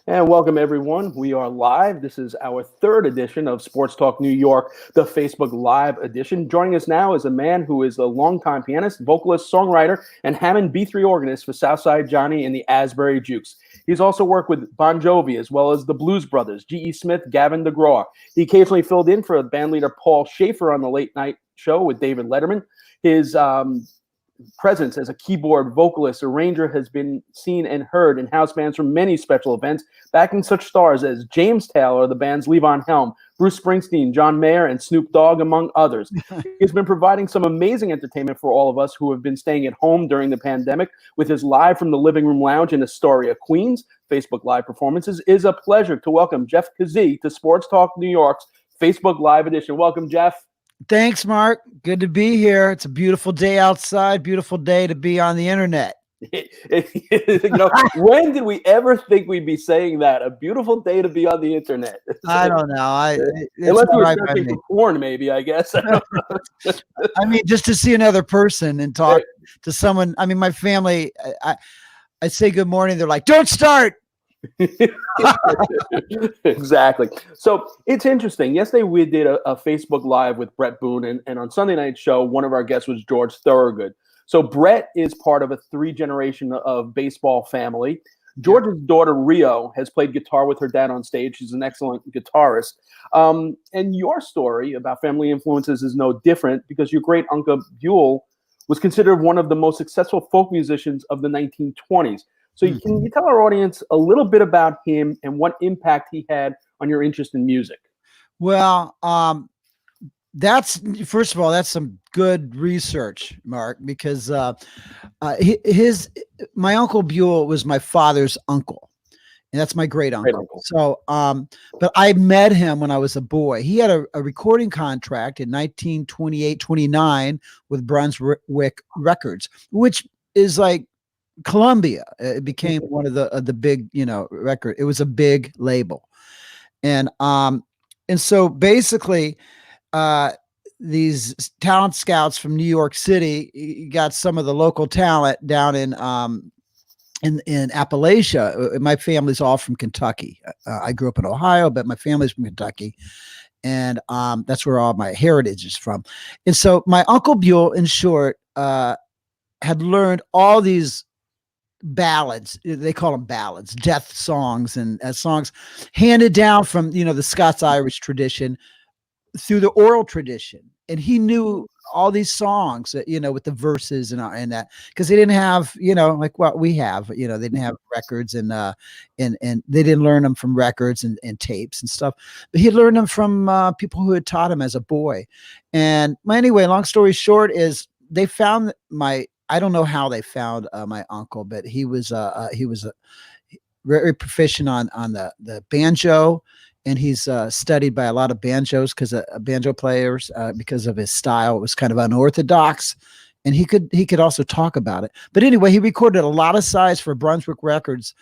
And welcome, everyone. We are live. This is our third edition of Sports Talk New York, the Facebook Live edition. Joining us now is a man who is a longtime pianist, vocalist, songwriter, and Hammond B3 organist for Southside Johnny and the Asbury Jukes. He's also worked with Bon Jovi as well as the Blues Brothers, G.E. Smith, Gavin DeGraw. He occasionally filled in for bandleader Paul Schaefer on the late night show with David Letterman. His presence as a keyboard vocalist arranger has been seen and heard in house bands from many special events, backing such stars as James Taylor, the band's Levon Helm, Bruce Springsteen, John Mayer, and Snoop Dogg, among others. He's been providing some amazing entertainment for all of us who have been staying at home during the pandemic with his Live from the Living Room Lounge in Astoria, Queens, Facebook Live performances. It is a pleasure to welcome Jeff Kazee to Sports Talk New York's Facebook Live edition. Welcome, Jeff. Thanks, Mark. Good to be here. It's a beautiful day outside, beautiful day to be on the internet. When did we ever think we'd be saying that? A beautiful day to be on the internet. I don't know. Unless you were searching for porn, maybe, I guess. I mean, just to see another person and talk to someone. I mean, my family, I say good morning. They're like, don't start. Exactly. So it's interesting. Yesterday we did a Facebook Live with Brett Boone, and on Sunday night show, one of our guests was George Thorogood. So Brett is part of a 3-generation of baseball family. George's daughter Rio has played guitar with her dad on stage. She's an excellent guitarist. And your story about family influences is no different because your great uncle Buell was considered one of the most successful folk musicians of the 1920s. So can you tell our audience a little bit about him and what impact he had on your interest in music? Well, first of all, that's some good research, Mark, because my Uncle Buell was my father's uncle, and that's my great uncle. So, but I met him when I was a boy. He had a recording contract in 1928-29 with Brunswick Records, which is like Columbia. It became one of the big, record. It was a big label. And so basically, these talent scouts from New York City got some of the local talent down in Appalachia. My family's all from Kentucky. I grew up in Ohio, but my family's from Kentucky. And that's where all my heritage is from. And so my Uncle Buell, in short, had learned all these ballads. They call them ballads, death songs, and songs handed down from the Scots-Irish tradition through the oral tradition. And he knew all these songs, with the verses and that, because they didn't have, like what we have. They didn't have records and they didn't learn them from records and tapes and stuff. But he learned them from people who had taught him as a boy. And anyway, long story short is they found I don't know how they found my uncle, but he was very proficient on the banjo, and he's studied by a lot of banjo players because of his style. It was kind of unorthodox, and he could also talk about it. But anyway, he recorded a lot of sides for Brunswick Records,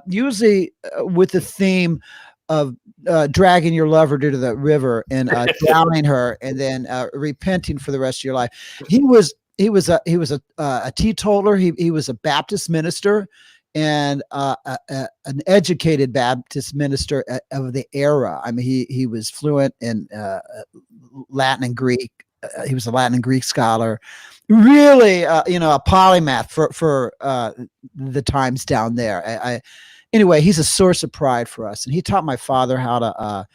usually with the theme of dragging your lover to the river and drowning her, and then repenting for the rest of your life. He was a teetotaler. He was a Baptist minister and an educated Baptist minister of the era. I mean, he was fluent in Latin and Greek. He was a Latin and Greek scholar. Really, a polymath for the times down there. Anyway, he's a source of pride for us, and he taught my father how to.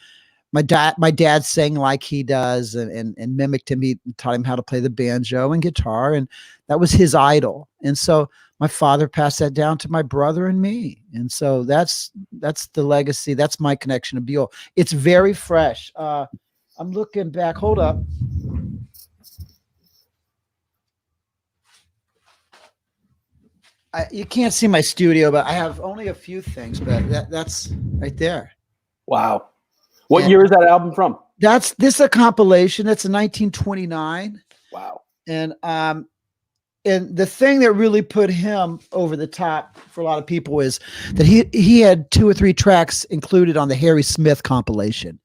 My dad sang like he does and mimicked him. He taught him how to play the banjo and guitar, and that was his idol. And so my father passed that down to my brother and me. And so that's the legacy. That's my connection to Buell. It's very fresh. I'm looking back. Hold up. You can't see my studio, but I have only a few things, but that's right there. Wow. What year is that album from? This is a compilation. That's a 1929. Wow. And the thing that really put him over the top for a lot of people is that he had 2 or 3 tracks included on the Harry Smith compilation,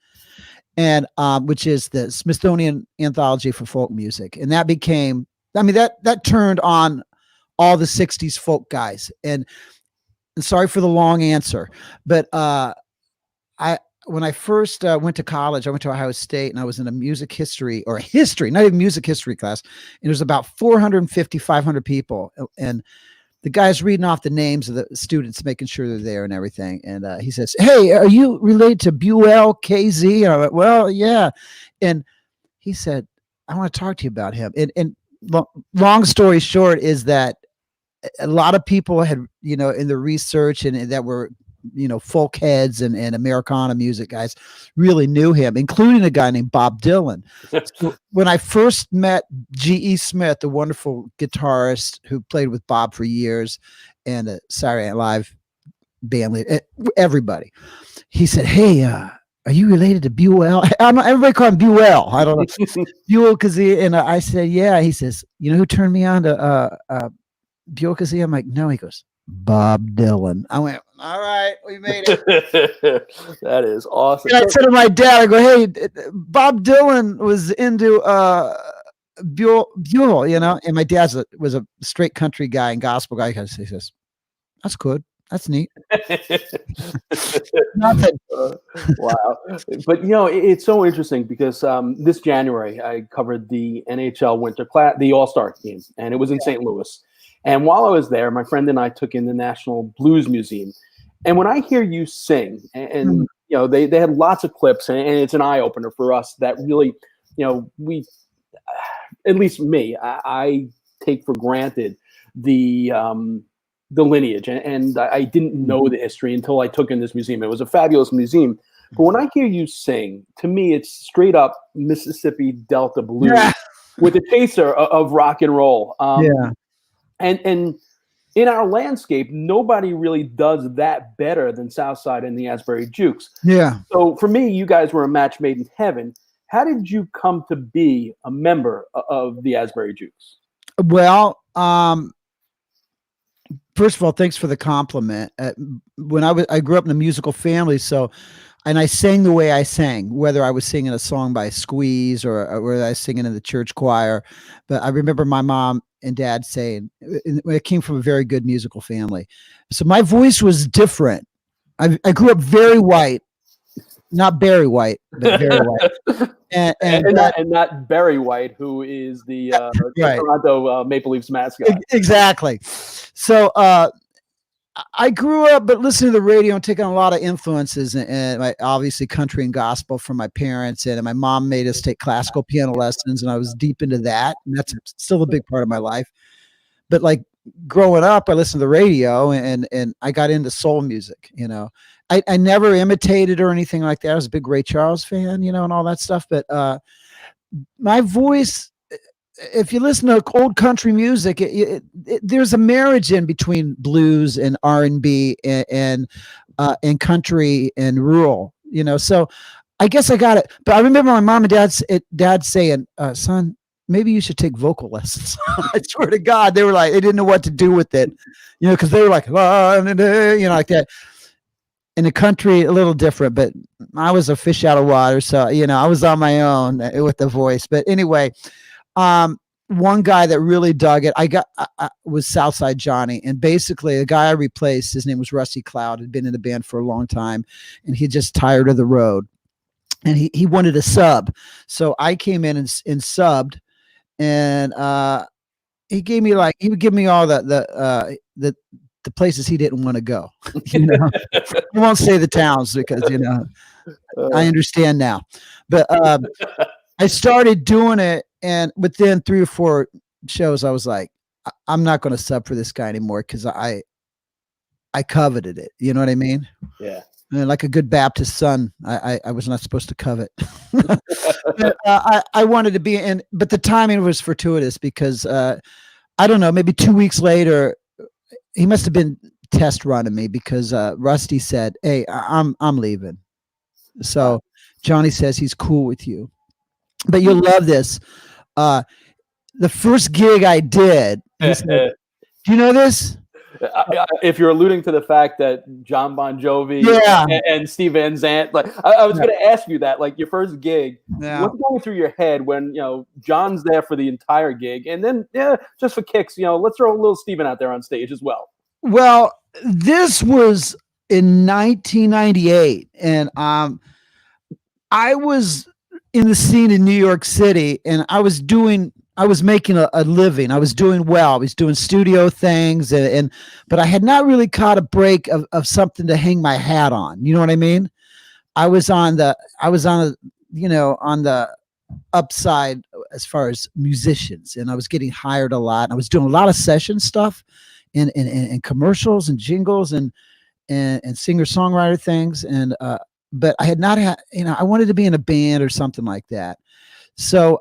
and which is the Smithsonian Anthology for Folk Music. And that became, that turned on all the 60s folk guys. And sorry for the long answer, but when I first went to college, I went to Ohio State, and I was in a music history, not even music history class. And there was about 450, 500 people. And the guy's reading off the names of the students, making sure they're there and everything. And he says, "Hey, are you related to Buell Kazee?" And I went, "Well, yeah." And he said, "I want to talk to you about him." And long story short is that a lot of people had, in the research and that were, folk heads and Americana music guys really knew him, including a guy named Bob Dylan. So when I first met G.E. Smith, the wonderful guitarist who played with Bob for years, and Saturday Night Live band, everybody, he said, "Hey, are you related to Buell?" Everybody called him Buell. I don't know. Buell Kazee. And I said, "Yeah." He says, "You know who turned me on to Buell Kazee?" I'm like, "No." He goes, "Bob Dylan." I went, "All right, we made it." That is awesome. And I said to my dad, I go, "Hey, Bob Dylan was into Buell, And my dad was a straight country guy and gospel guy. He says, "That's good. That's neat." Not that. Wow. But, it's so interesting because this January I covered the NHL winter class, the All-Star game, and it was in St. Louis. And while I was there, my friend and I took in the National Blues Museum. And when I hear you sing, and they had lots of clips, and it's an eye opener for us that really, we, at least me, I take for granted the lineage, and I didn't know the history until I took in this museum. It was a fabulous museum. But when I hear you sing, to me, it's straight up Mississippi Delta blues with a chaser of rock and roll. And in our landscape, nobody really does that better than Southside and the Asbury Jukes. Yeah. So for me, you guys were a match made in heaven. How did you come to be a member of the Asbury Jukes? Well, first of all, thanks for the compliment. When I grew up in a musical family, and I sang the way I sang, whether I was singing a song by Squeeze or whether I was singing in the church choir. But I remember my mom and dad saying, I came from a very good musical family. So my voice was different. I grew up very white, not Barry White, but very white. And not Barry White, who is the Toronto Maple Leafs mascot. Exactly. So I grew up, but listening to the radio and taking a lot of influences, and obviously country and gospel from my parents. And my mom made us take classical piano lessons, and I was deep into that. And that's still a big part of my life. But like growing up, I listened to the radio, and I got into soul music. I never imitated or anything like that. I was a big Ray Charles fan, and all that stuff. But my voice, if you listen to old country music, there's a marriage in between blues and R&B and country and rural, So I guess I got it. But I remember my mom and dad saying, "Son, maybe you should take vocal lessons." I swear to God, they were like, they didn't know what to do with it, because they were like, like that. In the country, a little different, but I was a fish out of water. So, I was on my own with the voice. But anyway, one guy that really dug it, was Southside Johnny. And basically the guy I replaced, his name was Rusty Cloud, had been in the band for a long time, and he just tired of the road. And he wanted a sub. So I came in and subbed, and he would give me all the places he didn't want to go. I won't say the towns because I understand now. But I started doing it, and within 3 or 4 shows, I was like, I'm not going to sub for this guy anymore because I coveted it. You know what I mean? Yeah. And like a good Baptist son, I was not supposed to covet. I wanted to be in, but the timing was fortuitous because I don't know, maybe 2 weeks later, he must have been test running me because Rusty said, "Hey, I'm leaving." So Johnny says he's cool with you, but you'll love this. The first gig I did, he said, "Do you know this?" If you're alluding to the fact that John Bon Jovi and Steve Van Zandt, like I was going to ask you that, like your first gig, what's going through your head when John's there for the entire gig, and then just for kicks, let's throw a little Steven out there on stage as well. Well, This was in 1998, and I was in the scene in New York City, and I was making a living. I was doing well. I was doing studio things, but I had not really caught a break of something to hang my hat on. You know what I mean? I was on the on the upside as far as musicians, and I was getting hired a lot. I was doing a lot of session stuff and commercials and jingles and singer songwriter things, and but I had not had, I wanted to be in a band or something like that. So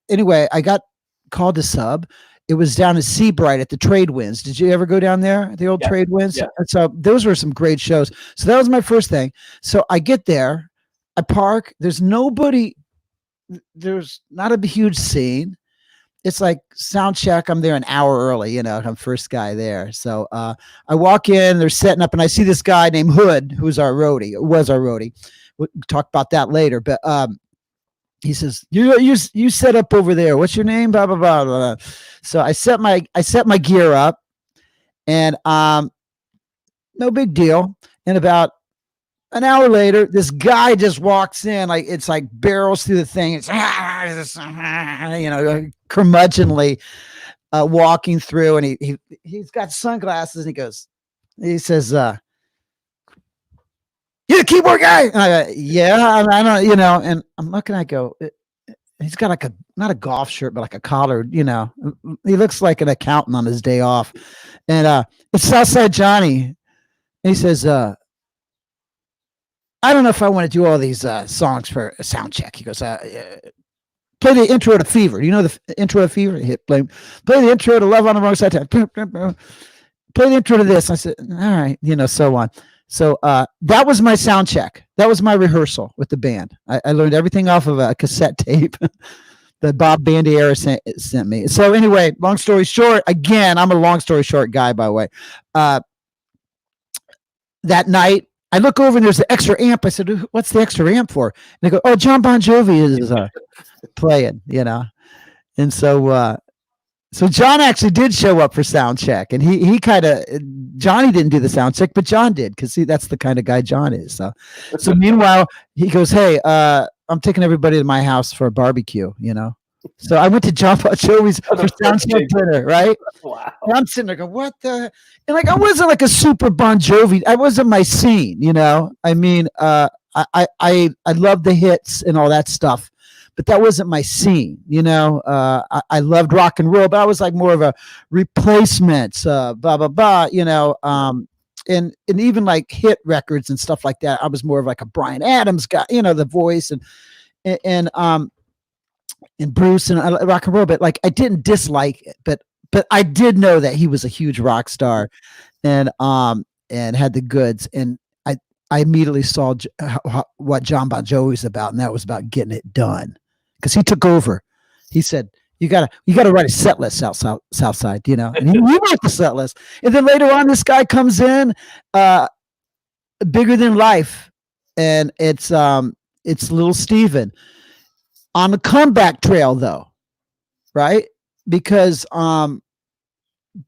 anyway, I got called to sub. It was down in Seabright at the Trade Winds. Did you ever go down there, the old Trade Winds? Yeah. So those were some great shows. So that was my first thing. So I get there, I park. There's nobody. There's not a huge scene. It's like sound check. I'm there an hour early, I'm first guy there. So I walk in, they're setting up, and I see this guy named Hood, who's our roadie, was our roadie. We'll talk about that later. But he says, you set up over there. What's your name? Blah, blah, blah, blah. So I set my gear up, and no big deal. And about an hour later, this guy just walks in, like it's like barrels through the thing. It's curmudgeonly walking through, and he's got sunglasses, and he says, "You the keyboard guy?" And I go, "Yeah, I don't, And I'm looking, I go, he's got like not a golf shirt, but like a collared, He looks like an accountant on his day off, and it's Southside Johnny, and he says, I don't know if I want to do all these songs for a sound check. He goes, play the intro to Fever. Do you know the intro to Fever? Play the intro to Love on the Wrong Side. Play the intro to this. I said, all right, so on. So that was my sound check. That was my rehearsal with the band. I learned everything off of a cassette tape that Bob Bandiera sent me. So anyway, long story short, again, I'm a long story short guy, by the way. That night, I look over and there's the extra amp. I said, what's the extra amp for? And they go, oh, John Bon Jovi is playing, And so John actually did show up for sound check, and he kind of, Johnny didn't do the sound check, but John did, because see, that's the kind of guy John is. So meanwhile, he goes, hey, I'm taking everybody to my house for a barbecue, So I went to John Bon Jovi's for sound check dinner, right? Wow. And I'm sitting there going, what the? And like, I wasn't like a super Bon Jovi. I wasn't my scene, I mean, I love the hits and all that stuff, but that wasn't my scene, I loved rock and roll, but I was like more of a Replacements, blah, blah, blah, and even like hit records and stuff like that. I was more of like a Bryan Adams guy, the voice and Bruce and rock and roll, but like I didn't dislike it, but I did know that he was a huge rock star and had the goods. And I immediately saw what John Bon Jovi was about, and that was about getting it done, because he took over. He said, you gotta write a set list, Southside, and he wrote the set list. And then later on, this guy comes in, bigger than life, and it's Little Steven on the comeback trail, though, right? Because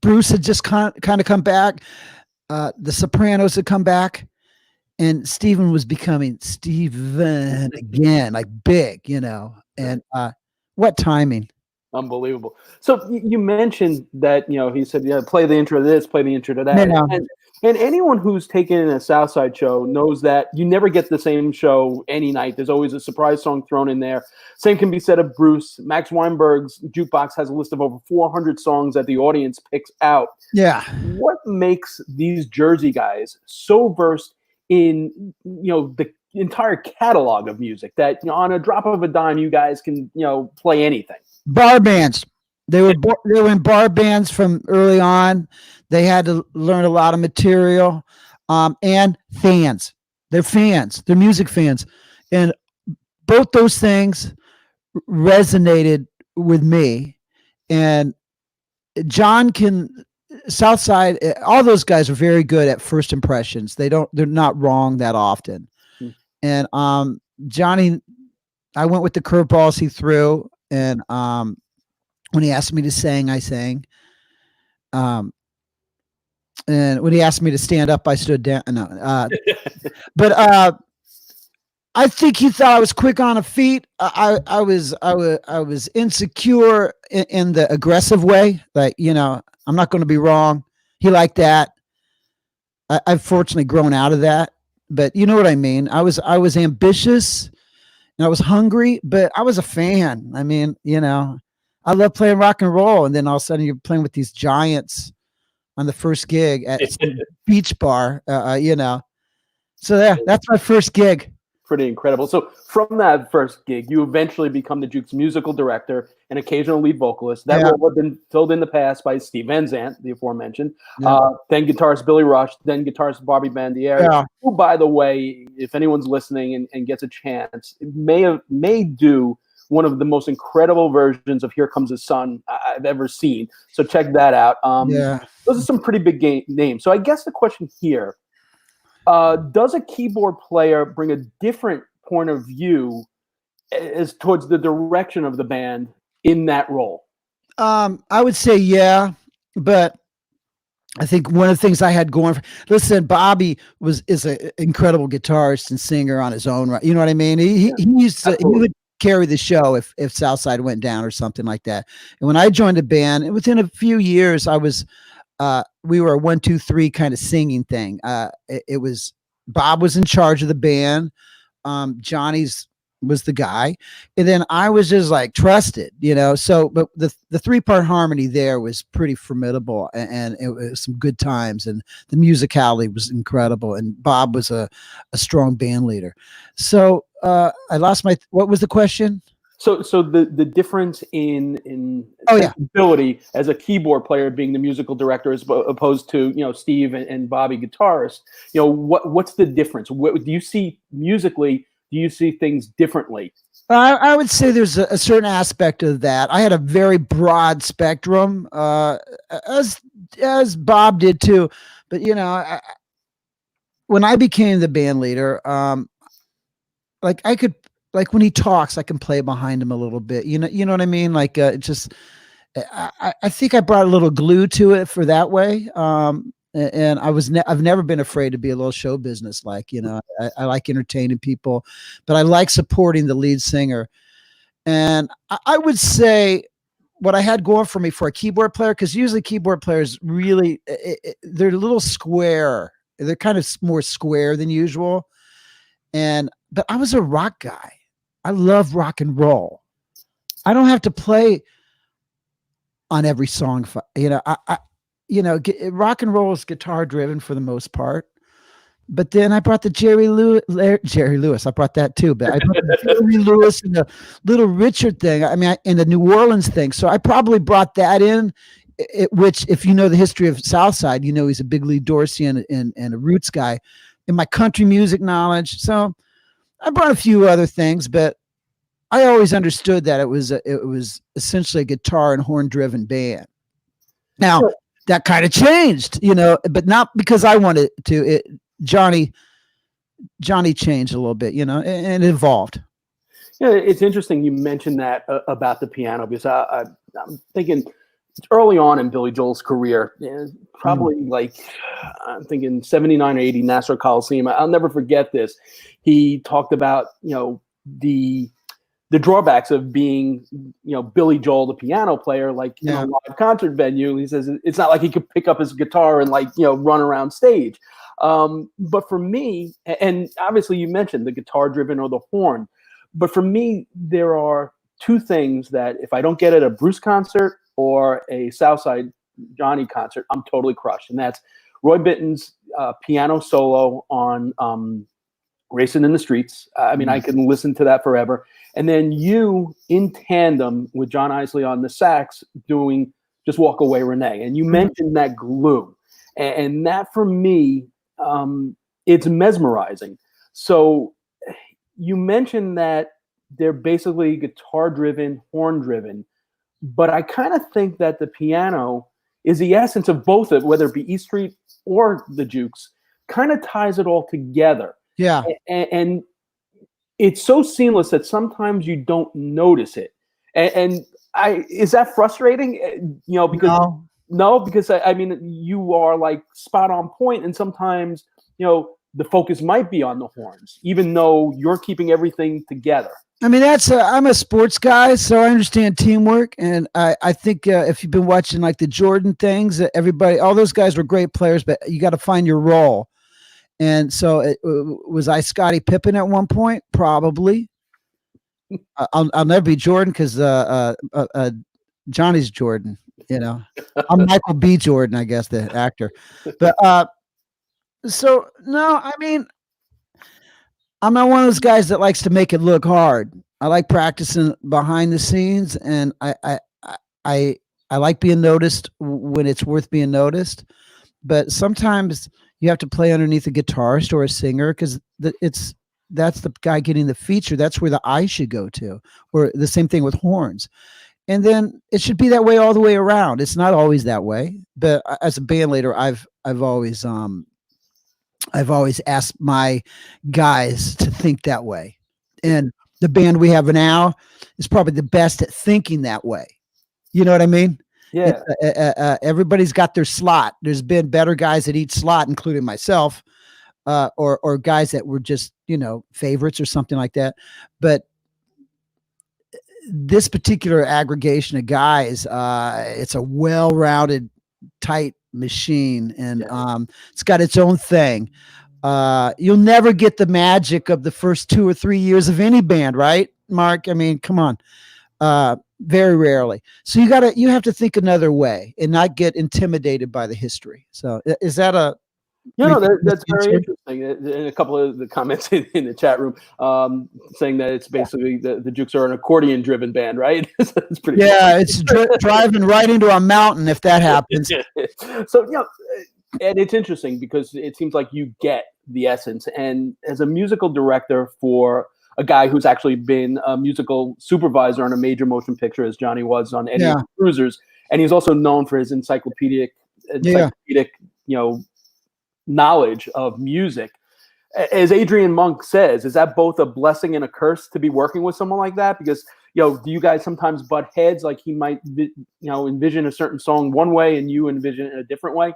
Bruce had just kind of come back, the Sopranos had come back, and Steven was becoming Steven again, like big, and what timing. Unbelievable. So you mentioned that, he said, play the intro to this, play the intro to that. No. And anyone who's taken a Southside show knows that you never get the same show any night. There's always a surprise song thrown in there. Same can be said of Bruce. Max Weinberg's jukebox has a list of over 400 songs that the audience picks out. Yeah. What makes these Jersey guys so versed in, the entire catalog of music that, on a drop of a dime, you guys can, play anything? Bar bands. They were in bar bands from early on. They had to learn a lot of material, and fans. They're fans. They're music fans, and both those things resonated with me. And Southside, all those guys are very good at first impressions. They're not wrong that often. And Johnny, I went with the curveballs he threw, and when he asked me to sing, I sang. And when he asked me to stand up, I stood down. No, but I think he thought I was quick on the feet. I was insecure in the aggressive way. Like, I'm not going to be wrong. He liked that. I've fortunately grown out of that, but you know what I mean? I was ambitious and I was hungry, but I was a fan. I mean, I love playing rock and roll. And then all of a sudden you're playing with these giants on the first gig at some beach bar, So yeah, that's my first gig. Pretty incredible. So from that first gig, you eventually become the Jukes musical director and occasional lead vocalist. That role had been filled in the past by Steve Van Zandt, the aforementioned, then guitarist Billy Rush, then guitarist Bobby Bandieri, who, by the way, if anyone's listening and gets a chance, may do one of the most incredible versions of Here Comes the Sun I've ever seen. So check that out. Those are some pretty big names. So I guess the question here, does a keyboard player bring a different point of view as towards the direction of the band in that role? I would say, yeah, but I think one of the things I had going listen, Bobby is an incredible guitarist and singer on his own, right? You know what I mean? He would carry the show if Southside went down or something like that. And when I joined the band, within a few years, I was we were a 1, 2, 3 kind of singing thing. It was Bob was in charge of the band. Johnny's was the guy, and then I was just like trusted, So, but the 3-part harmony there was pretty formidable, and it was some good times, and the musicality was incredible. And Bob was a strong band leader. So I lost what was the question? So the difference in ability as a keyboard player being the musical director as opposed to Steve and Bobby guitarist, what's the difference? What do you see musically? Do you see things differently? I would say there's a certain aspect of that. I had a very broad spectrum, as Bob did too. But when I became the band leader, like when he talks, I can play behind him a little bit. You know what I mean? Like I think I brought a little glue to it for that way. And I've never been afraid to be a little show business. Like, I like entertaining people, but I like supporting the lead singer. And I would say what I had going for me for a keyboard player, because usually keyboard players really, they're a little square. They're kind of more square than usual. But I was a rock guy. I love rock and roll. I don't have to play on every song. Rock and roll is guitar driven for the most part. But then I brought the Jerry Lewis. I brought that too. But I brought the Jerry Lewis and the Little Richard thing. I mean, and the New Orleans thing. So I probably brought that in. Which, if you know the history of Southside, he's a big Lee Dorsey and a roots guy. In my country music knowledge, so I brought a few other things, but I always understood that it was essentially a guitar and horn driven band. Now that kind of changed, but not because I wanted to. Johnny changed a little bit, and it evolved. Yeah, it's interesting you mentioned that about the piano, because I'm thinking early on in Billy Joel's career, probably like I'm thinking 79 or 80 Nassau Coliseum. I'll never forget this. He talked about the drawbacks of being Billy Joel, the piano player, like in a live concert venue. He says it's not like he could pick up his guitar and run around stage. But for me, and obviously you mentioned the guitar driven or the horn, but for me there are two things that if I don't get at a Bruce concert or a Southside Johnny concert, I'm totally crushed. And that's Roy Bittan's piano solo on Racing in the Streets. I mean, I can listen to that forever. And then you in tandem with John Isley on the sax doing Just Walk Away, Renee. And you mentioned that glue. And that for me, it's mesmerizing. So you mentioned that they're basically guitar-driven, horn-driven. But I kind of think that the piano is the essence of both of it, whether it be E Street or the Jukes, kind of ties it all together. Yeah. And it's so seamless that sometimes you don't notice it. And is that frustrating? Because No, because I mean, you are like spot on point, and sometimes, the focus might be on the horns, even though you're keeping everything together. I mean, I'm a sports guy, so I understand teamwork. And I think if you've been watching like the Jordan things, all those guys were great players, but you got to find your role. And so was I Scottie Pippen at one point? Probably. I'll never be Jordan because Johnny's Jordan, I'm Michael B. Jordan, I guess, the actor. But so no, I mean, I'm not one of those guys that likes to make it look hard. I like practicing behind the scenes, and I like being noticed when it's worth being noticed. But sometimes you have to play underneath a guitarist or a singer because that's the guy getting the feature. That's where the eye should go to, or the same thing with horns. And then it should be that way all the way around. It's not always that way, but as a band leader, I've always asked my guys to think that way. And the band we have now is probably the best at thinking that way. You know what I mean? Yeah. Everybody's got their slot. There's been better guys at each slot, including myself, or guys that were just, favorites or something like that. But this particular aggregation of guys, it's a well-rounded, tight machine, and it's got its own thing. You'll never get the magic of the first 2 or 3 years of any band, right, Mark? I mean, come on. Very rarely. So you have to think another way and not get intimidated by the history. So is that a that's very interesting. And a couple of the comments in the chat room saying that it's basically the Jukes are an accordion-driven band, right? It's pretty. Yeah, it's driving right into a mountain if that happens. So and it's interesting because it seems like you get the essence. And as a musical director for a guy who's actually been a musical supervisor on a major motion picture, as Johnny was on Eddie and the Cruisers, and he's also known for his encyclopedic knowledge of music. As Adrian Monk says, is that both a blessing and a curse to be working with someone like that? Because, do you guys sometimes butt heads? Like he might, envision a certain song one way and you envision it a different way?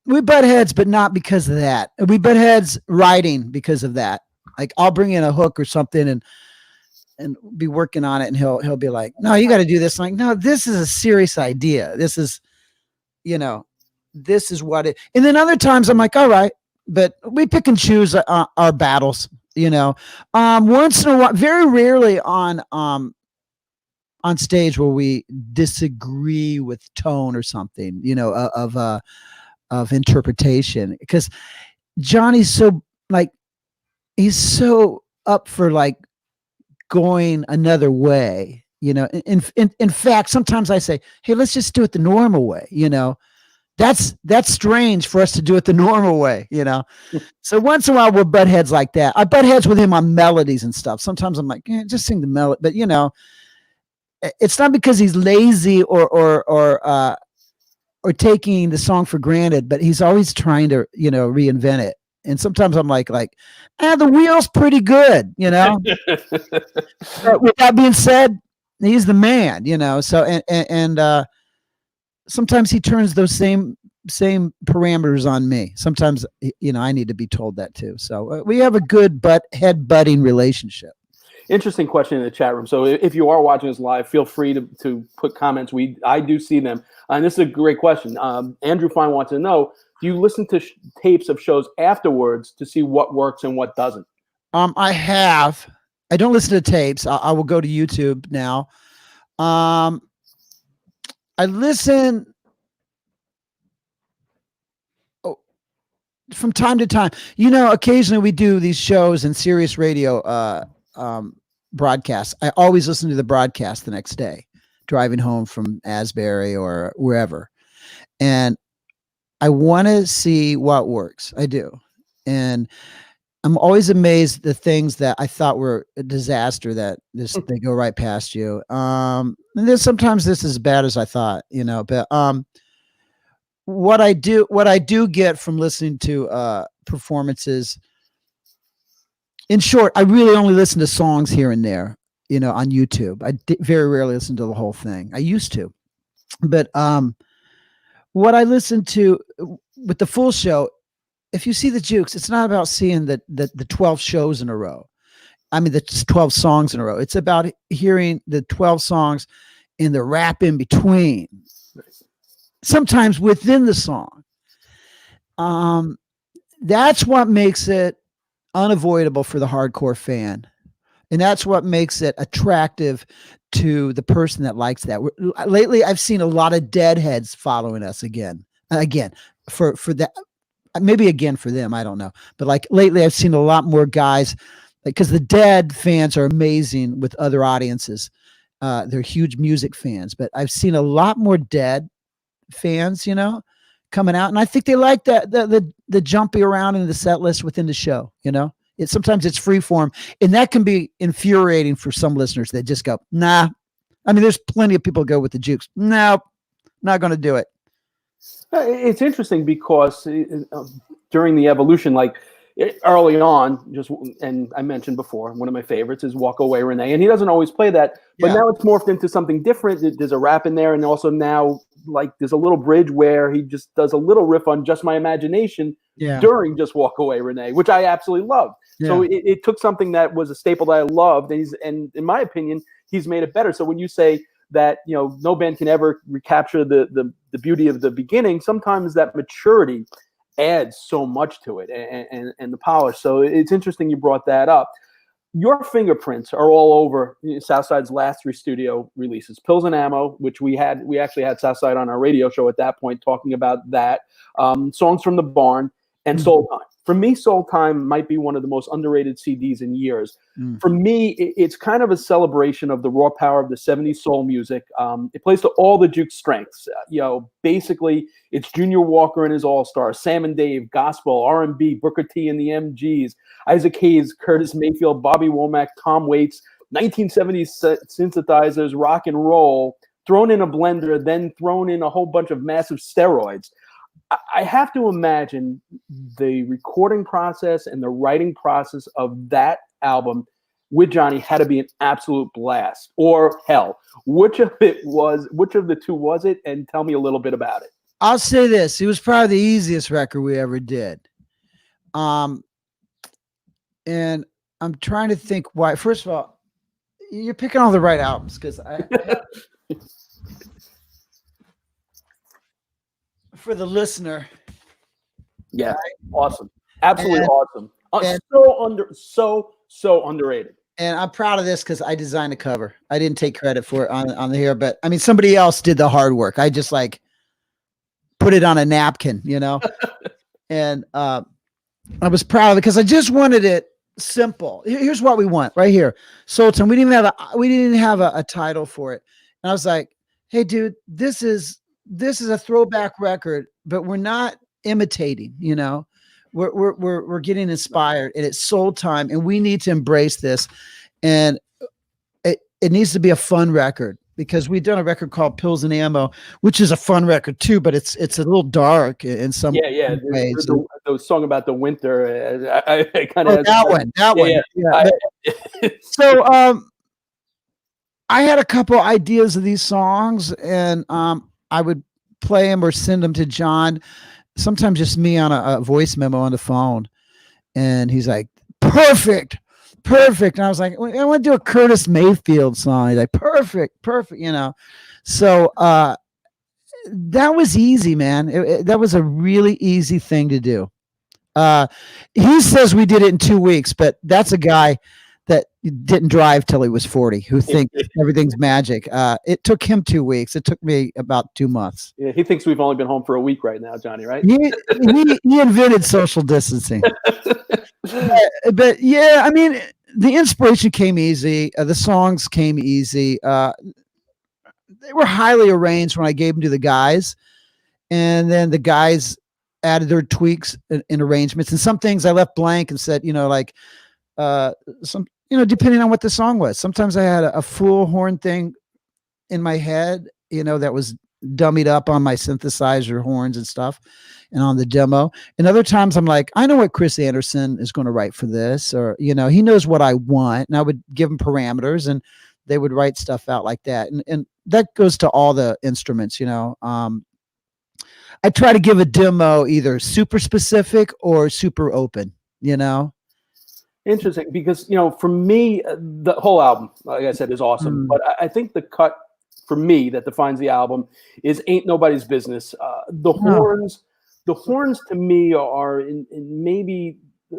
We butt heads, but not because of that. We butt heads writing because of that. Like I'll bring in a hook or something and be working on it, and he'll be like, "No, you got to do this." I'm like, no, this is a serious idea. This is, this is what it. And then other times I'm like, all right, but we pick and choose our battles. Once in a while, very rarely on stage where we disagree with tone or something, of interpretation, because Johnny's so he's so up for going another way, in fact, sometimes I say, hey, let's just do it the normal way. That's strange for us to do it the normal way, So once in a while we'll butt heads like that. I butt heads with him on melodies and stuff. Sometimes I'm like, just sing the melody, but it's not because he's lazy or taking the song for granted, but he's always trying to, reinvent it. And sometimes I'm like, the wheel's pretty good, But with that being said, he's the man, So and sometimes he turns those same parameters on me. Sometimes I need to be told that too. So we have a good head butting relationship. Interesting question in the chat room. So if you are watching us live, feel free to put comments. I do see them, and this is a great question. Andrew Fine wants to know: do you listen to tapes of shows afterwards to see what works and what doesn't? I have. I don't listen to tapes. I will go to YouTube now. I listen from time to time. Occasionally we do these shows in Sirius Radio broadcasts. I always listen to the broadcast the next day, driving home from Asbury or wherever. And I want to see what works. I do. And I'm always amazed at the things that I thought were a disaster that they go right past you. And then sometimes this is as bad as I thought, but what I do get from listening to performances, in short, I really only listen to songs here and there, on YouTube. I very rarely listen to the whole thing. I used to, but what I listen to with the full show, if you see the Jukes, it's not about seeing the 12 shows in a row. I mean, the 12 songs in a row. It's about hearing the 12 songs in the rap in between, sometimes within the song. That's what makes it unavoidable for the hardcore fan. And that's what makes it attractive to the person that likes that. Lately, I've seen a lot of deadheads following us again for that. Maybe again for them, I don't know. But like lately, I've seen a lot more guys, because the Dead fans are amazing with other audiences. They're huge music fans, but I've seen a lot more Dead fans, coming out, and I think they like that the jumpy around in the set list within the show. Sometimes it's free form, and that can be infuriating for some listeners that just go, nah. I mean, there's plenty of people who go with the Jukes. No, not going to do it. It's interesting because during the evolution, like early on, and I mentioned before, one of my favorites is Walk Away Renee, and he doesn't always play that, but now it's morphed into something different. There's a rap in there, and also now like there's a little bridge where he just does a little riff on Just My Imagination during Just Walk Away Renee, which I absolutely love. So it took something that was a staple that I loved, and in my opinion, he's made it better. So when you say that no band can ever recapture the beauty of the beginning, sometimes that maturity adds so much to it and the polish. So it's interesting you brought that up. Your fingerprints are all over Southside's last 3 studio releases. Pills and Ammo, which we actually had Southside on our radio show at that point talking about that. Songs from the Barn and Soul Time. For me, Soul Time might be one of the most underrated CDs in years. For me, it's kind of a celebration of the raw power of the 70s soul music. It plays to all the Jukes strengths. Basically, it's Junior Walker and his All-Stars, Sam and Dave, gospel, R&B, Booker T and the MGs, Isaac Hayes, Curtis Mayfield, Bobby Womack, Tom Waits, 1970s synthesizers, rock and roll, thrown in a blender, then thrown in a whole bunch of massive steroids. I have to imagine the recording process and the writing process of that album with Johnny had to be an absolute blast, or hell. Which of the two was it? And tell me a little bit about it. I'll say this. It was probably the easiest record we ever did. And I'm trying to think why. First of all, you're picking all the right albums, because for the listener. Yeah. Right? Awesome. Absolutely awesome. So underrated. And I'm proud of this because I designed a cover. I didn't take credit for it on the here, but I mean, somebody else did the hard work. I just put it on a napkin, and I was proud of it because I just wanted it simple. Here's what we want right here. Sultan. We didn't even have a title for it. And I was like, hey dude, this is a throwback record, but we're not imitating, we're getting inspired, and it's Soul Time, and we need to embrace this. And it needs to be a fun record, because we've done a record called Pills and Ammo, which is a fun record too, but it's a little dark in some ways. The song about the winter, I kind of that one. Yeah. So I had a couple ideas of these songs, and I would play them or send them to John, sometimes just me on a voice memo on the phone. And he's like, perfect. And I was like, I want to do a Curtis Mayfield song. He's like, perfect. So that was easy, man. That was a really easy thing to do. He says we did it in 2 weeks, but that's a guy that didn't drive till he was 40, who thinks everything's magic. It took him 2 weeks. It took me about 2 months. Yeah, he thinks we've only been home for a week right now, Johnny, right? He invented social distancing. but yeah, I mean, the inspiration came easy. The songs came easy. They were highly arranged when I gave them to the guys. And then the guys added their tweaks and arrangements. And some things I left blank and said, depending on what the song was. Sometimes I had a full horn thing in my head, that was dummied up on my synthesizer horns and stuff and on the demo. And other times I'm like, I know what Chris Anderson is going to write for this, or, he knows what I want. And I would give him parameters and they would write stuff out like that. And that goes to all the instruments, I try to give a demo either super specific or super open, you know? Interesting, because for me, the whole album, like I said, is awesome. But I think the cut for me that defines the album is "Ain't Nobody's Business." The horns to me are in maybe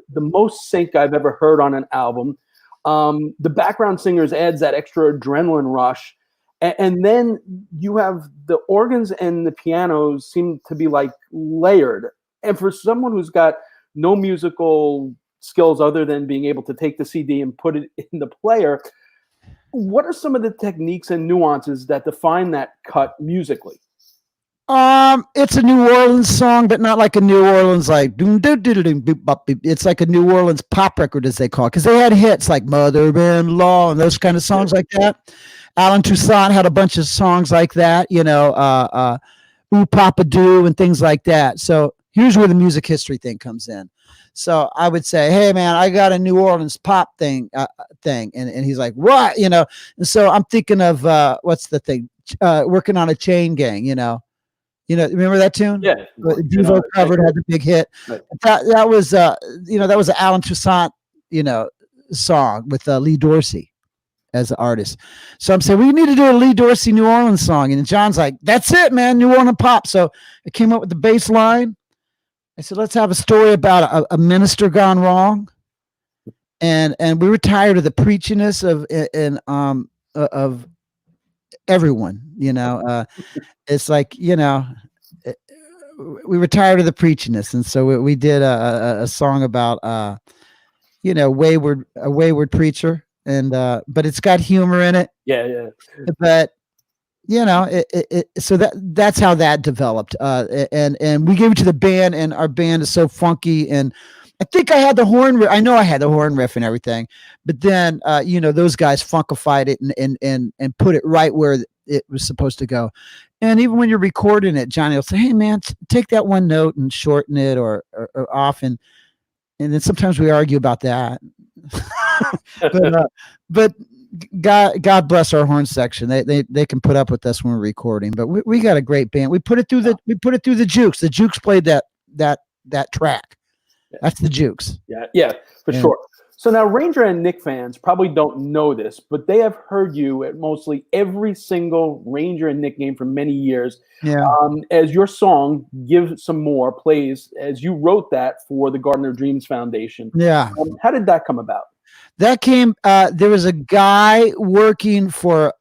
the most sync I've ever heard on an album. The background singers adds that extra adrenaline rush, and then you have the organs and the pianos seem to be like layered. And for someone who's got no musical skills other than being able to take the CD and put it in the player, what are some of the techniques and nuances that define that cut musically? It's a New Orleans song, but not like a New Orleans like doom doo doo doo boop bop beep. It's like a New Orleans pop record, as they call it, because they had hits like Mother-in-Law and those kind of songs like that. Alan Toussaint had a bunch of songs like that, Ooh Papa Doo and things like that. So here's where the music history thing comes in. So I would say, hey man, I got a New Orleans pop thing, and he's like, what, And so I'm thinking of what's the thing, Working on a Chain Gang, remember that tune? Yeah, Devo covered, had the big hit. Right. That was that was an Alan Toussaint song with Lee Dorsey as the artist. So I'm saying we need to do a Lee Dorsey New Orleans song, and John's like, that's it, man, New Orleans pop. So I came up with the bass line. I said, let's have a story about a minister gone wrong, and we were tired of the preachiness of everyone. It's like we were tired of the preachiness, and so we did a song about a wayward preacher, and but it's got humor in it. Yeah. But so that's how that developed. And we gave it to the band, and our band is so funky. And I think I had the horn. I know I had the horn riff and everything, but then, those guys funkified it and put it right where it was supposed to go. And even when you're recording it, Johnny will say, hey man, take that one note and shorten it or off. And then sometimes we argue about that, but God bless our horn section. They can put up with us when we're recording, but we got a great band. We put it through the Jukes. The Jukes played that track. That's the Jukes. Yeah, for sure. So now Ranger and Nick fans probably don't know this, but they have heard you at mostly every single Ranger and Nick game for many years. Yeah. As your song "Give Some More" plays, as you wrote that for the Garden of Dreams Foundation. Yeah. How did that come about? That came. There was a guy working for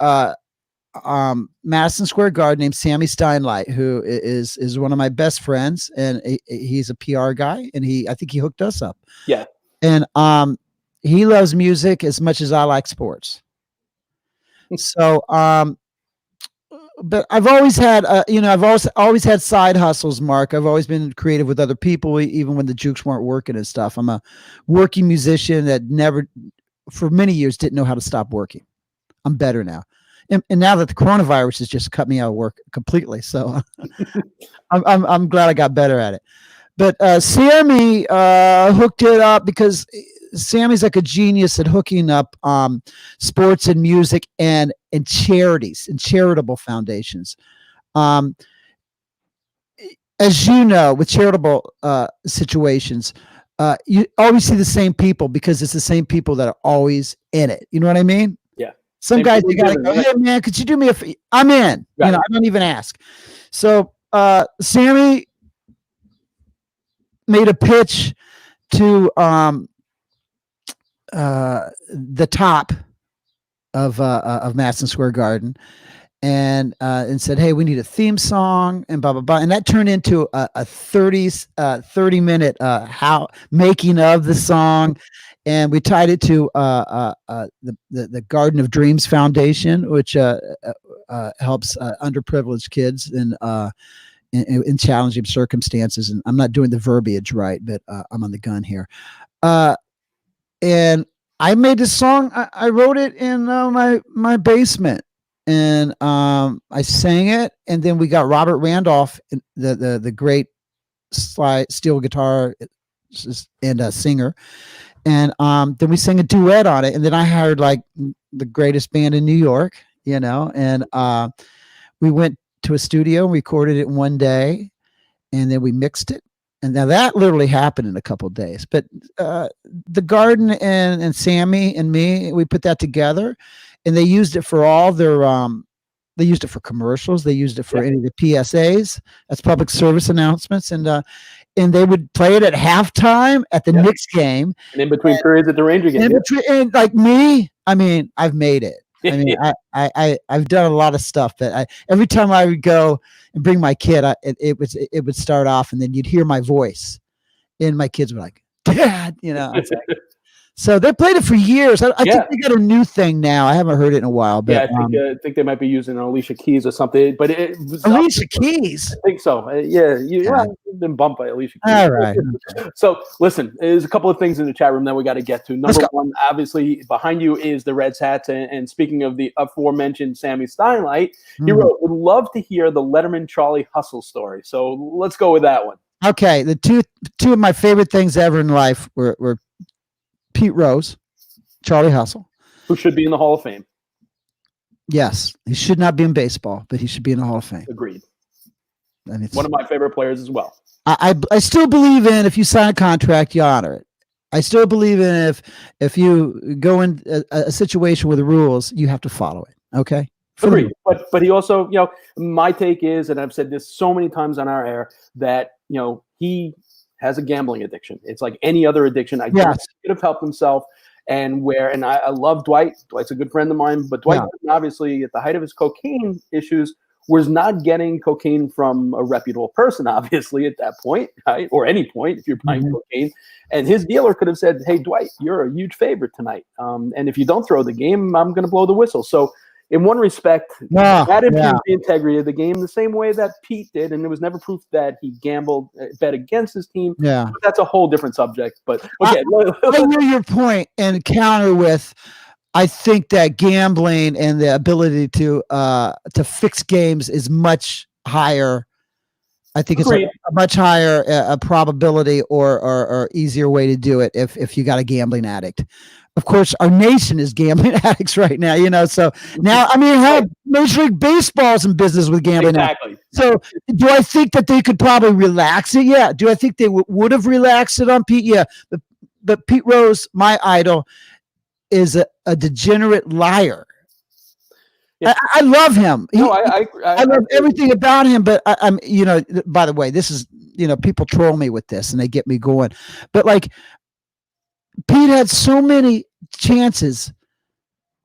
Madison Square Garden named Sammy Steinlight, who is one of my best friends, and he's a PR guy, and I think he hooked us up. Yeah. And he loves music as much as I like sports. So but I've always had I've always had side hustles, Mark. I've always been creative with other people, even when the Jukes weren't working and stuff. I'm a working musician that never, for many years, didn't know how to stop working. I'm better now. And now that the coronavirus has just cut me out of work completely. So I'm glad I got better at it. But Sammy hooked it up because Sammy's like a genius at hooking up sports and music and charities and charitable foundations. As you know, with charitable situations, you always see the same people because it's the same people that are always in it. You know what I mean? Yeah. Some guys, you gotta go, hey man, could you do me a favor? I'm in. Right. I don't even ask. So Sammy made a pitch to the top of Madison Square Garden, and said, hey, we need a theme song and blah blah blah, and that turned into a 30-minute making of the song, and we tied it to the Garden of Dreams Foundation, which helps underprivileged kids in challenging circumstances. And I'm not doing the verbiage right, but I'm on the gun here. And I made this song. I wrote it in my basement, and I sang it. And then we got Robert Randolph, the great steel guitar and a singer, and then we sang a duet on it. And then I hired like the greatest band in New York, and we went to a studio and recorded it in one day. and then we mixed it. And now that literally happened in a couple of days. But the garden and Sammy and me, we put that together, and they used it for all their they used it for commercials. They used it for any of the PSAs. That's public service announcements. And they would play it at halftime at the Knicks game. And in between periods at the Ranger game. And like me, I mean, I've made it. I mean, I've done a lot of stuff that every time I would go and bring my kid, it would start off, and then you'd hear my voice, and my kids were like, "Dad," you know. So they played it for years. I think they got a new thing now. I haven't heard it in a while. But I think they might be using Alicia Keys or something. But Alicia Keys, I think so. You've been bumped by Alicia Keys. All right. So listen, there's a couple of things in the chat room that we got to get to. Number one, obviously, behind you is the Reds hats. And speaking of the aforementioned Sammy Steinlight, he wrote, "Would love to hear the Letterman Charlie Hustle story." So let's go with that one. Okay, the two of my favorite things ever in life were Pete Rose, Charlie Hustle, who should be in the Hall of Fame. Yes, he should not be in baseball, but he should be in the Hall of Fame. Agreed. And one of my favorite players as well. I still believe in, if you sign a contract, you honor it. I still believe in if you go in a situation with the rules, you have to follow it. Okay. Agreed. But he also, my take is, and I've said this so many times on our air, that he has a gambling addiction. It's like any other addiction. I guess he could have helped himself. And I love Dwight. Dwight's a good friend of mine, but Dwight obviously at the height of his cocaine issues was not getting cocaine from a reputable person, obviously at that point, right? Or any point if you're buying cocaine. And his dealer could have said, "Hey, Dwight, you're a huge favorite tonight. And if you don't throw the game, I'm going to blow the whistle." So in one respect, that improved the integrity of the game the same way that Pete did. And there was never proof that he bet against his team. Yeah. But that's a whole different subject. But okay. I hear your point, and counter with, I think that gambling and the ability to fix games is much higher. I think it's a much higher probability or easier way to do it if you got a gambling addict. Of course, our nation is gambling addicts right now, so now, I mean, Major League Baseball is in business with gambling addicts. So do I think that they could probably relax it? Yeah. Do I think they would have relaxed it on Pete? Yeah. But Pete Rose, my idol, is a degenerate liar. Yeah. I love him. I love everything about him, but I'm, by the way, this is, people troll me with this and they get me going, but like, Pete had so many chances.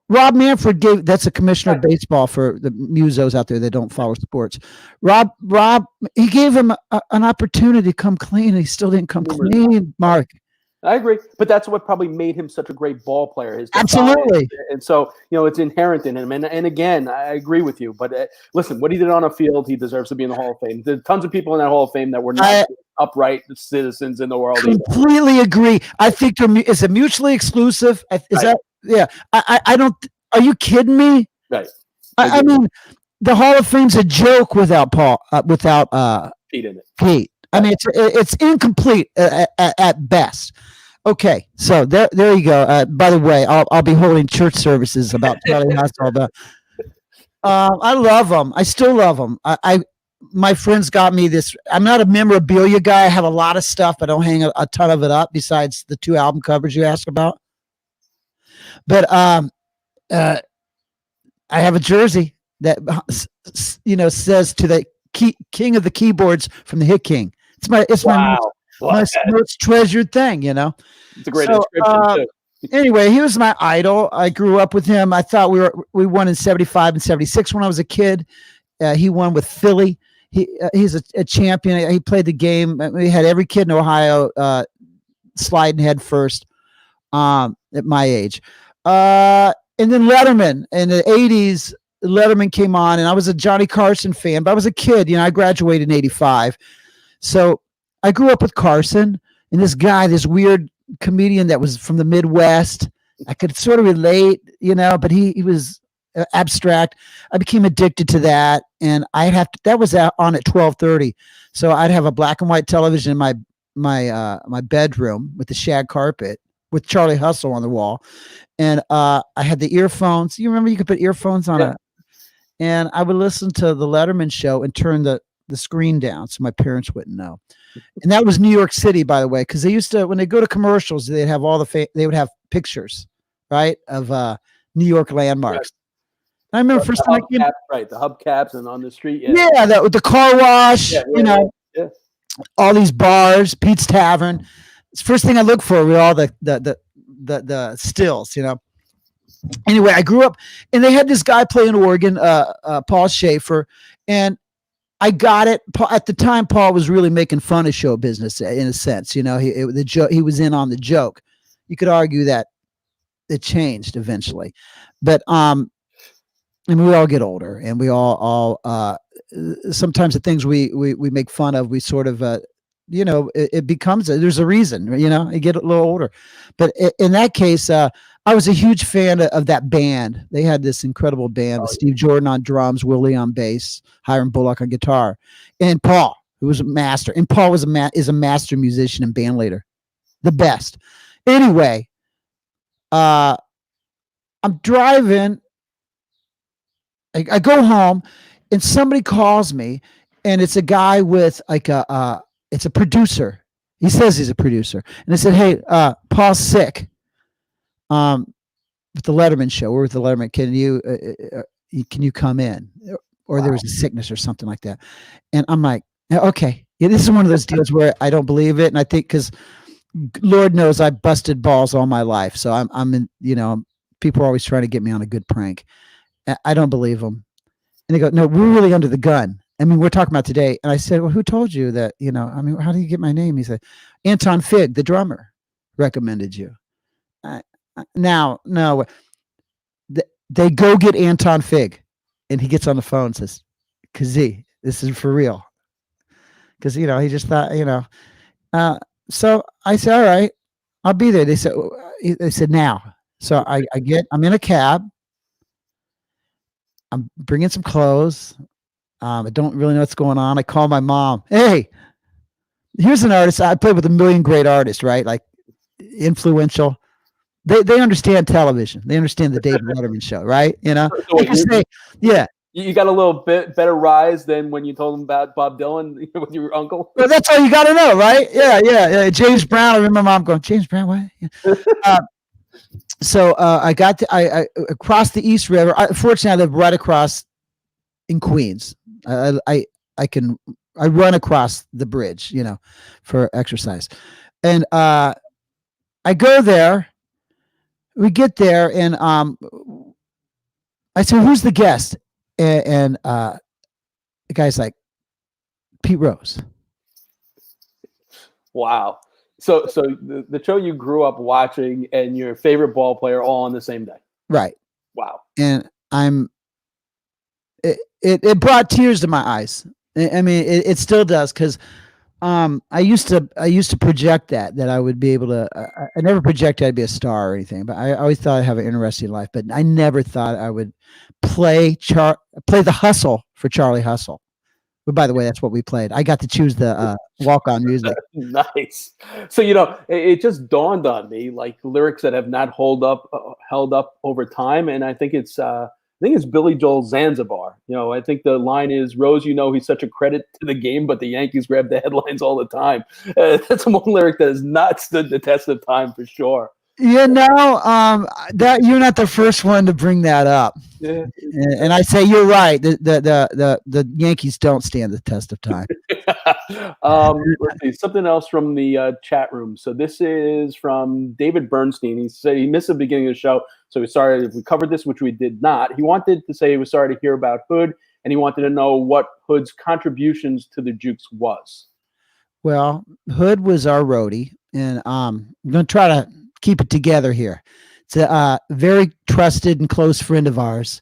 Rob Manfred that's a commissioner of baseball for the musos out there that don't follow sports. Rob, he gave him an opportunity to come clean, and he still didn't come clean, Mark. I agree, but that's what probably made him such a great ball player. Absolutely. And so, it's inherent in him. And again, I agree with you. But listen, what he did on a field, he deserves to be in the Hall of Fame. There's tons of people in that Hall of Fame that were not upright citizens in the world. Completely agree. I think is it mutually exclusive? Is that? Yeah. I don't. Are you kidding me? Right. I mean, the Hall of Fame's a joke without Pete in it. Pete. I mean, it's incomplete at best. Okay, so there you go. By the way, I'll be holding church services about Charlie Hustle. But I love him. I still love him. My friends got me this. I'm not a memorabilia guy. I have a lot of stuff, but I don't hang a ton of it up. Besides the 2 album covers you asked about. But I have a jersey that says to the king of the keyboards from the Hit King. It's my most treasured thing, It's a great description too. Anyway, he was my idol. I grew up with him. I thought we won in 75 and 76 when I was a kid. He won with Philly. He's a champion. He played the game. We had every kid in Ohio sliding head first at my age. And then Letterman in the 80s. Letterman came on, and I was a Johnny Carson fan, but I was a kid. I graduated in 85. So I grew up with Carson and this guy, this weird comedian that was from the Midwest. I could sort of relate, but he was abstract. I became addicted to that, and that was on at 12:30. So I'd have a black and white television in my bedroom with the shag carpet with Charlie Hustle on the wall. And I had the earphones. You remember you could put earphones on it. And I would listen to the Letterman show and turn the the screen down so my parents wouldn't know. And that was New York City, by the way, because they used to, when they go to commercials, they'd have all they would have pictures, right, of New York landmarks. I remember first time I came, right, the hubcaps and on the street. Yeah, the car wash, all these bars, Pete's Tavern. It's the first thing I look for with all the stills, Anyway, I grew up, and they had this guy playing organ, Paul Schaefer, and I got it. At the time, Paul was really making fun of show business in a sense. He was in on the joke. You could argue that it changed eventually, but and we all get older, and we all sometimes the things we make fun of, we sort of it becomes there's a reason. You get a little older, but in that case, I was a huge fan of that band. They had this incredible band with Steve Jordan on drums, Willie on bass, Hiram Bullock on guitar, and Paul, who was a master. And Paul is a master musician and band leader, the best. Anyway, I'm driving. I go home, and somebody calls me, and it's a guy with it's a producer. He says he's a producer, and I said, "Hey, Paul's sick. With the Letterman show, we're with the Letterman. Can you come in?" Or there was a sickness or something like that. And I'm like, okay. Yeah, this is one of those deals where I don't believe it. And I think because Lord knows I busted balls all my life. So I'm in, people are always trying to get me on a good prank. I don't believe them. And they go, "No, we're really under the gun. I mean, we're talking about today." And I said, "Well, who told you that, how do you get my name?" He said, "Anton Fig, the drummer, recommended you." Now, no, they go get Anton Fig, and he gets on the phone and says, "Kazee, this is for real." Because, he just thought, so I said, "All right, I'll be there." They said, "Now." So I'm in a cab. I'm bringing some clothes. I don't really know what's going on. I call my mom. "Hey, here's an artist. I played with a million great artists, right? Like influential. They understand television. They understand the David Letterman show, right? You got a little bit better rise than when you told them about Bob Dylan with your uncle. Well, that's all you got to know, right? Yeah. James Brown. I remember my mom going, "James Brown, what?" Yeah. So I got I across the East River. Fortunately, I live right across in Queens. I run across the bridge, for exercise, and I go there. We get there, and I said, "Who's the guest?" And the guy's like, "Pete Rose." Wow. So the show you grew up watching and your favorite ball player all on the same day. Right. Wow. And it brought tears to my eyes. I mean, it still does, because I used to project that I would be able to. I never projected I'd be a star or anything, but I always thought I'd have an interesting life. But I never thought I would play the Hustle for Charlie Hustle. But by the way, that's what we played. I got to choose the walk-on music. Nice. So it just dawned on me, like lyrics that have not held up over time, and I think it's Billy Joel Zanzibar. I think the line is, "Rose, he's such a credit to the game, but the Yankees grab the headlines all the time." That's one lyric that has not stood the test of time for sure. That you're not the first one to bring that up. Yeah. And I say you're right. The Yankees don't stand the test of time. Let's see, something else from the chat room. So this is from David Bernstein. He said he missed the beginning of the show, so he's sorry if we covered this, which we did not. He wanted to say he was sorry to hear about Hood, and he wanted to know what Hood's contributions to the Jukes was. Well, Hood was our roadie, and I'm going to try to keep it together here. It's a very trusted and close friend of ours.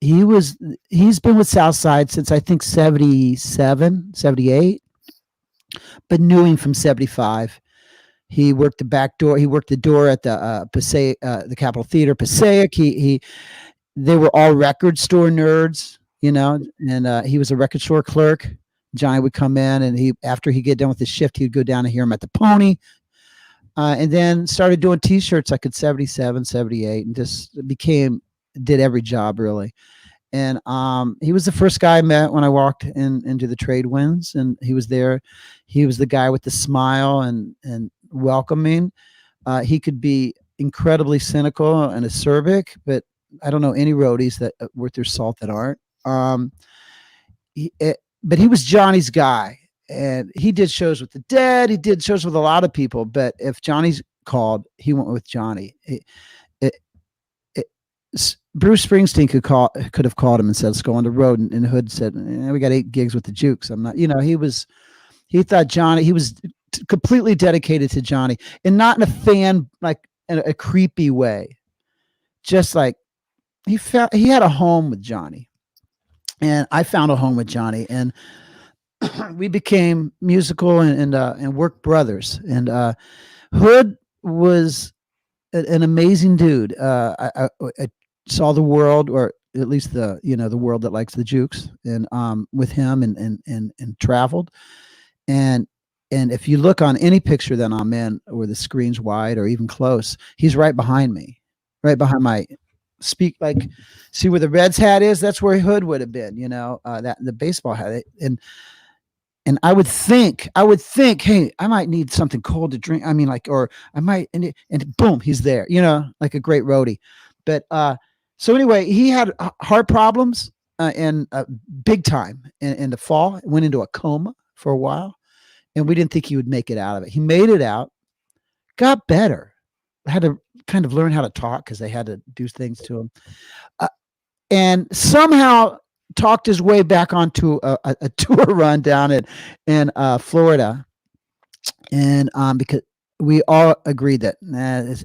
He's been with Southside since I think 77, 78, but knew him from 75. He worked the back door. He worked the door at the Passaic, the Capitol Theater, Passaic. They were all record store nerds, and he was a record store clerk. Johnny would come in, and after he get done with his shift, he'd go down to hear him at the Pony. And then started doing T-shirts like at 77, 78, and just did every job really. And he was the first guy I met when I walked into the trade winds, and he was there. He was the guy with the smile and welcoming. He could be incredibly cynical and acerbic, but I don't know any roadies that worth their salt that aren't. But he was Johnny's guy, and he did shows with the Dead. He did shows with a lot of people, but if Johnny's called, he went with Johnny. Bruce Springsteen could have called him and said, "Let's go on the road." And Hood said, "We got 8 gigs with the Jukes. I'm not." He thought Johnny. He was completely dedicated to Johnny, and not in a fan like in a creepy way. Just like he had a home with Johnny, and I found a home with Johnny, and we became musical and work brothers. And Hood was an amazing dude. I saw the world, or at least the world that likes the Jukes, and with him and traveled. And if you look on any picture that I'm in, where the screen's wide or even close, he's right behind me, right behind my see where the Reds hat is? That's where Hood would have been, that the baseball hat. And I would think, hey, I might need something cold to drink. I mean, or I might, and boom, he's there, like a great roadie. But so anyway, he had heart problems and big time in the fall. Went into a coma for a while, and we didn't think he would make it out of it. He made it out, got better, had to kind of learn how to talk because they had to do things to him, and somehow talked his way back onto a tour run down in Florida. And because we all agreed that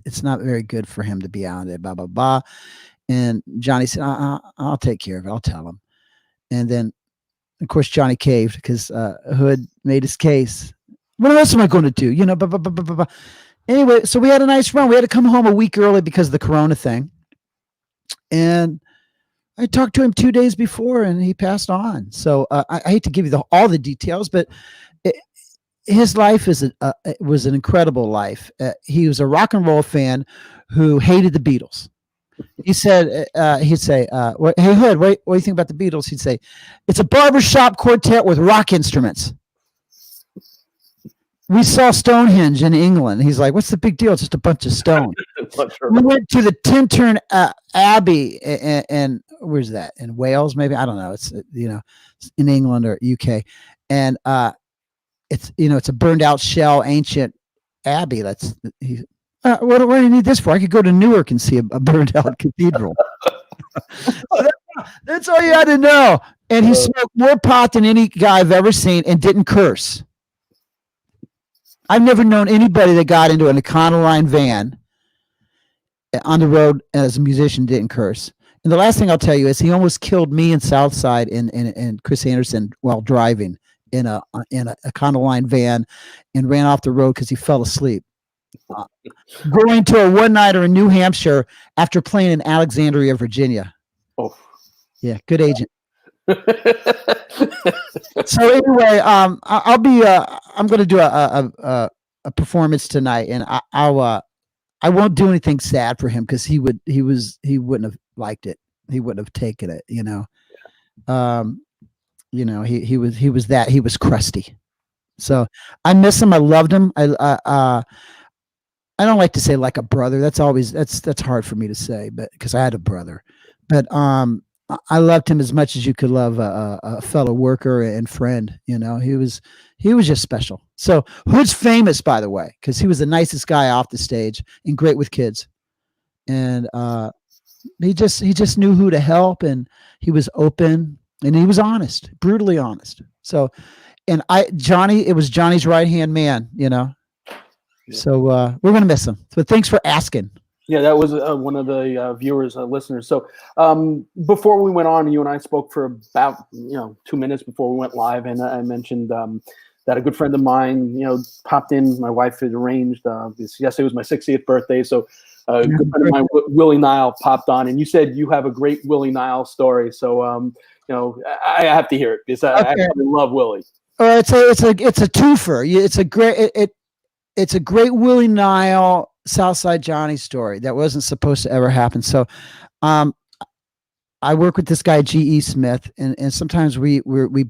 it's not very good for him to be out there, blah, blah, blah. And Johnny said, I'll take care of it. I'll tell him. And then, of course, Johnny caved because Hood made his case. What else am I going to do? Blah, blah, blah, blah, blah. Anyway, so we had a nice run. We had to come home a week early because of the Corona thing. And I talked to him 2 days before, and he passed on. So I hate to give you all the details, but his life was an incredible life. He was a rock and roll fan who hated the Beatles. He said, he'd say, "Hey Hood, what do you think about the Beatles?" He'd say, "It's a barbershop quartet with rock instruments. We saw Stonehenge in England." He's like, "What's the big deal? It's just a bunch of stone." We went to the Tintern Abbey, and where's that? In Wales, maybe? I don't know. It's in England or UK, and it's a burned out shell, ancient abbey. What do you need this for? I could go to Newark and see a burned out cathedral. That's all you had to know. And he smoked more pot than any guy I've ever seen, and didn't curse. I've never known anybody that got into an Econoline van on the road as a musician didn't curse. And the last thing I'll tell you is he almost killed me in Southside and Chris Anderson while driving in a Econoline van, and ran off the road because he fell asleep. Going to a one-nighter in New Hampshire after playing in Alexandria, Virginia. Oh, yeah, good agent. So anyway, I'm going to do a performance tonight, and I won't do anything sad for him because he wouldn't have liked it. He wouldn't have taken it. He was crusty. So I miss him. I loved him. I don't like to say like a brother. That's hard for me to say, but because I had a brother, but I loved him as much as you could love a fellow worker and friend. He was just special. So Hood's famous, by the way, because he was the nicest guy off the stage and great with kids. And he just knew who to help, and he was open, and he was honest, brutally honest. So, and it was Johnny's right-hand man, Yeah. So we're going to miss him. So thanks for asking. Yeah, that was one of the viewers, listeners. So before we went on, you and I spoke for about 2 minutes before we went live, and I mentioned that a good friend of mine, popped in. My wife had arranged. Yesterday was my 60th birthday, so a good friend of mine, Willie Nile, popped on, and you said you have a great Willie Nile story. So I have to hear it because I love Willie. It's a twofer. It's a great Willie Nile Southside Johnny story that wasn't supposed to ever happen. So I work with this guy G.E. Smith, and sometimes we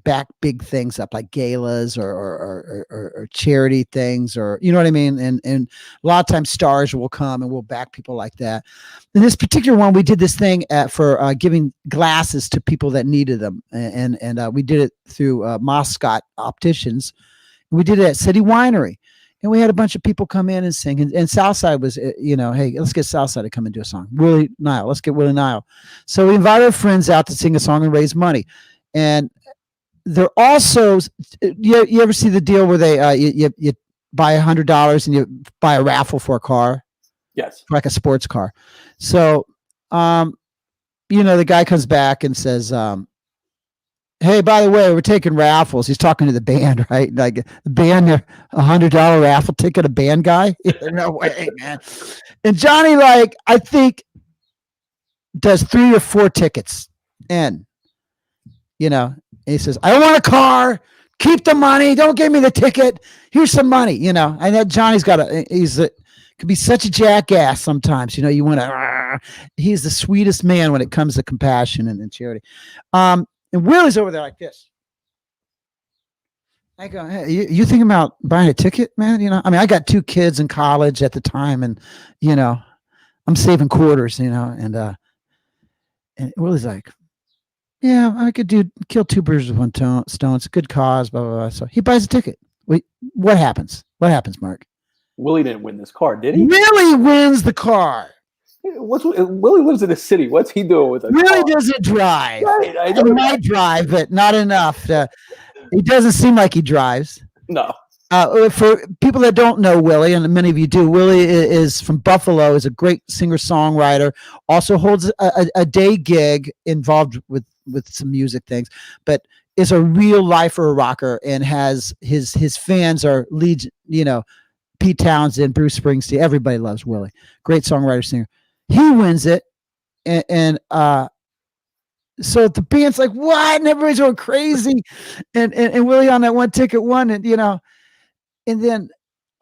back big things up like galas or charity things, or you know what I mean. And a lot of times stars will come and we'll back people like that. In this particular one, we did this thing for giving glasses to people that needed them, and we did it through Moscot Opticians. We did it at City Winery. And we had a bunch of people come in and sing. And Southside was, hey, let's get Southside to come and do a song. Willie Nile. Let's get Willie Nile. So we invited our friends out to sing a song and raise money. And they're also, you ever see the deal where they you buy $100 and you buy a raffle for a car? Yes. Like a sports car. So, the guy comes back and says, hey, by the way, we're taking raffles. He's talking to the band, right? Like the band, $100 raffle ticket, a band guy. No way, man. And Johnny, I think does 3 or 4 tickets. And, he says, I want a car. Keep the money. Don't give me the ticket. Here's some money, I know Johnny's could be such a jackass sometimes, you want to, he's the sweetest man when it comes to compassion and charity. And Willie's over there like this. I go, hey, you thinking about buying a ticket, man? I got 2 kids in college at the time, and I'm saving quarters, and Willie's like, yeah, I could kill 2 birds with 1 stone. It's a good cause, blah, blah, blah. So he buys a ticket. Wait, what happens? What happens, Mark? Willie didn't win this car, did he? Willie wins the car. Willie lives in a city. What's he doing with it? Willie doesn't drive. Right, He might drive, but not enough. He doesn't seem like he drives. No. For people that don't know Willie, and many of you do, Willie is from Buffalo, is a great singer-songwriter, also holds a day gig involved with some music things, but is a real lifer rocker and has his fans are legion, Pete Townsend, Bruce Springsteen. Everybody loves Willie. Great songwriter, singer. He wins it, and so the band's like, what? And everybody's going crazy, and Willie on that 1 ticket won, and and then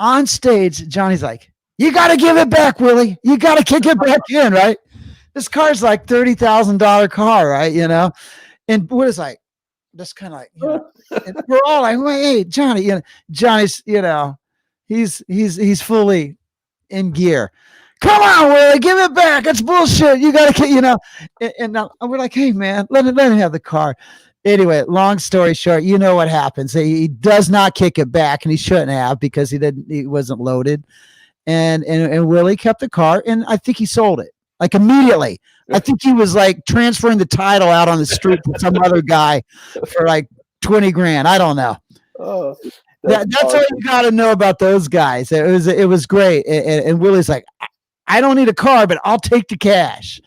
on stage, Johnny's like, you got to give it back, Willie. You got to kick it back in, right? This car's like $30,000 car, right? And Willie's like, just kind of like, and we're all like, hey, Johnny, Johnny's, he's fully in gear. Come on, Willie, give it back. It's bullshit. You got to, and we're like, hey, man, let him have the car. Anyway, long story short, you know what happens. He does not kick it back, and he shouldn't have because he wasn't loaded. And Willie kept the car, and I think he sold it like immediately. I think he was like transferring the title out on the street to some other guy for like 20 grand. I don't know. Oh, that's all you got to know about those guys. It was great. And Willie's like, I don't need a car, but I'll take the cash.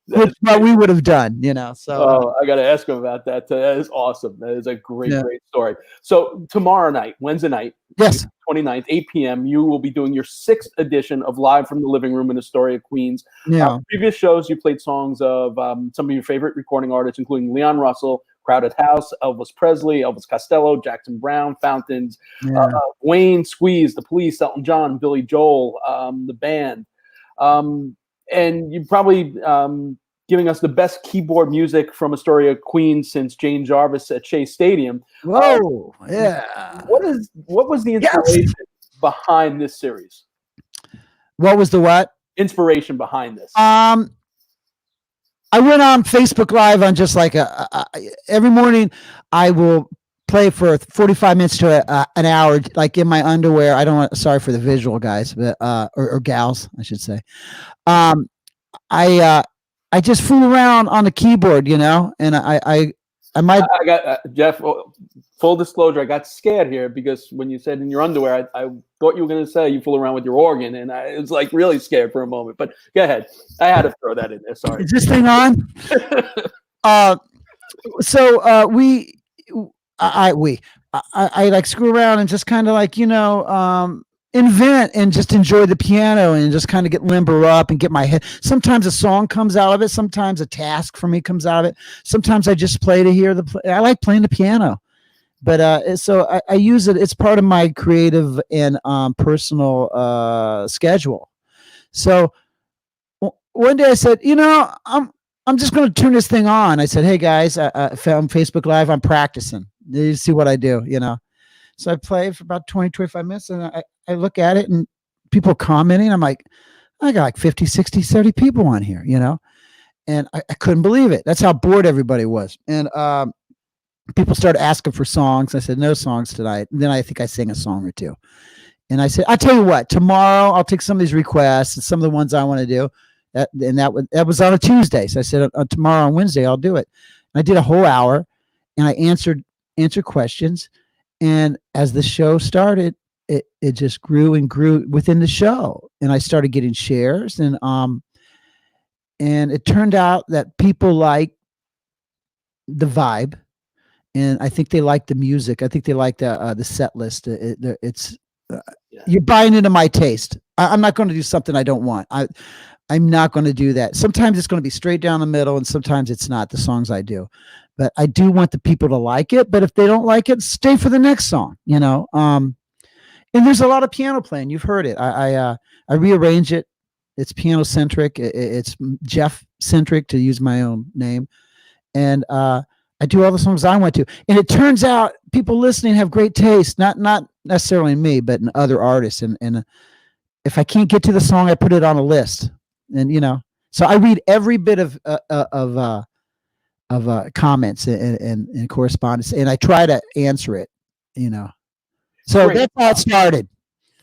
Which what we would have done, So I got to ask him about that. That is awesome. That is a great story. So tomorrow night, Wednesday night, yes, 29th, 8 p.m., you will be doing your 6th edition of Live from the Living Room in Astoria, Queens. Yeah. Previous shows, you played songs of some of your favorite recording artists, including Leon Russell, Crowded House, Elvis Presley, Elvis Costello, Jackson Brown, Fountains, Wayne, Squeeze, The Police, Elton John, Billy Joel, the band. And you probably giving us the best keyboard music from Astoria, Queens since Jane Jarvis at Shea Stadium. Whoa, yeah. What was the inspiration behind this series? What was the what? Inspiration behind this? I went on Facebook Live on just like every morning. I will play for 45 minutes to an hour, like in my underwear. I don't want. Sorry for the visual, guys, but or gals, I should say. I just fool around on the keyboard, and I got Jeff. Full disclosure, I got scared here because when you said in your underwear, I thought you were going to say you fool around with your organ, and I was like really scared for a moment. But go ahead, I had to throw that in there. Sorry. Is this thing on? I like screw around and just kind of like invent and just enjoy the piano and just kind of get limber up and get my head. Sometimes a song comes out of it. Sometimes a task for me comes out of it. Sometimes I just play to hear I like playing the piano, but so I use it. It's part of my creative and personal schedule. So one day I said, I'm just going to turn this thing on. I said, hey guys, I found Facebook Live. I'm practicing. You see what I do, So I play for about 20, 25 minutes and I look at it and people commenting. I'm like, I got like 50, 60, 70 people on here, and I couldn't believe it. That's how bored everybody was. And people started asking for songs. I said, no songs tonight. And then I think I sang a song or two. And I said, I'll tell you what, tomorrow I'll take some of these requests and some of the ones I want to do. That was on a Tuesday. So I said, tomorrow on Wednesday, I'll do it. And I did a whole hour and I answered questions. And as the show started, it just grew and grew within the show. And I started getting shares and it turned out that people like the vibe. And I think they like the music. I think they like the set list. You're buying into my taste. I'm not going to do something I don't want. I'm not going to do that. Sometimes it's going to be straight down the middle, and sometimes it's not. The songs I do, but I do want the people to like it. But if they don't like it, stay for the next song. And there's a lot of piano playing. You've heard it. I rearrange it. It's piano centric. It's Jeff centric, to use my own name, and I do all the songs I want to. And it turns out people listening have great taste, not necessarily in me, but in other artists. And if I can't get to the song, I put it on a list. And, so I read every bit of comments and correspondence, and I try to answer it, So Great. That's how it started.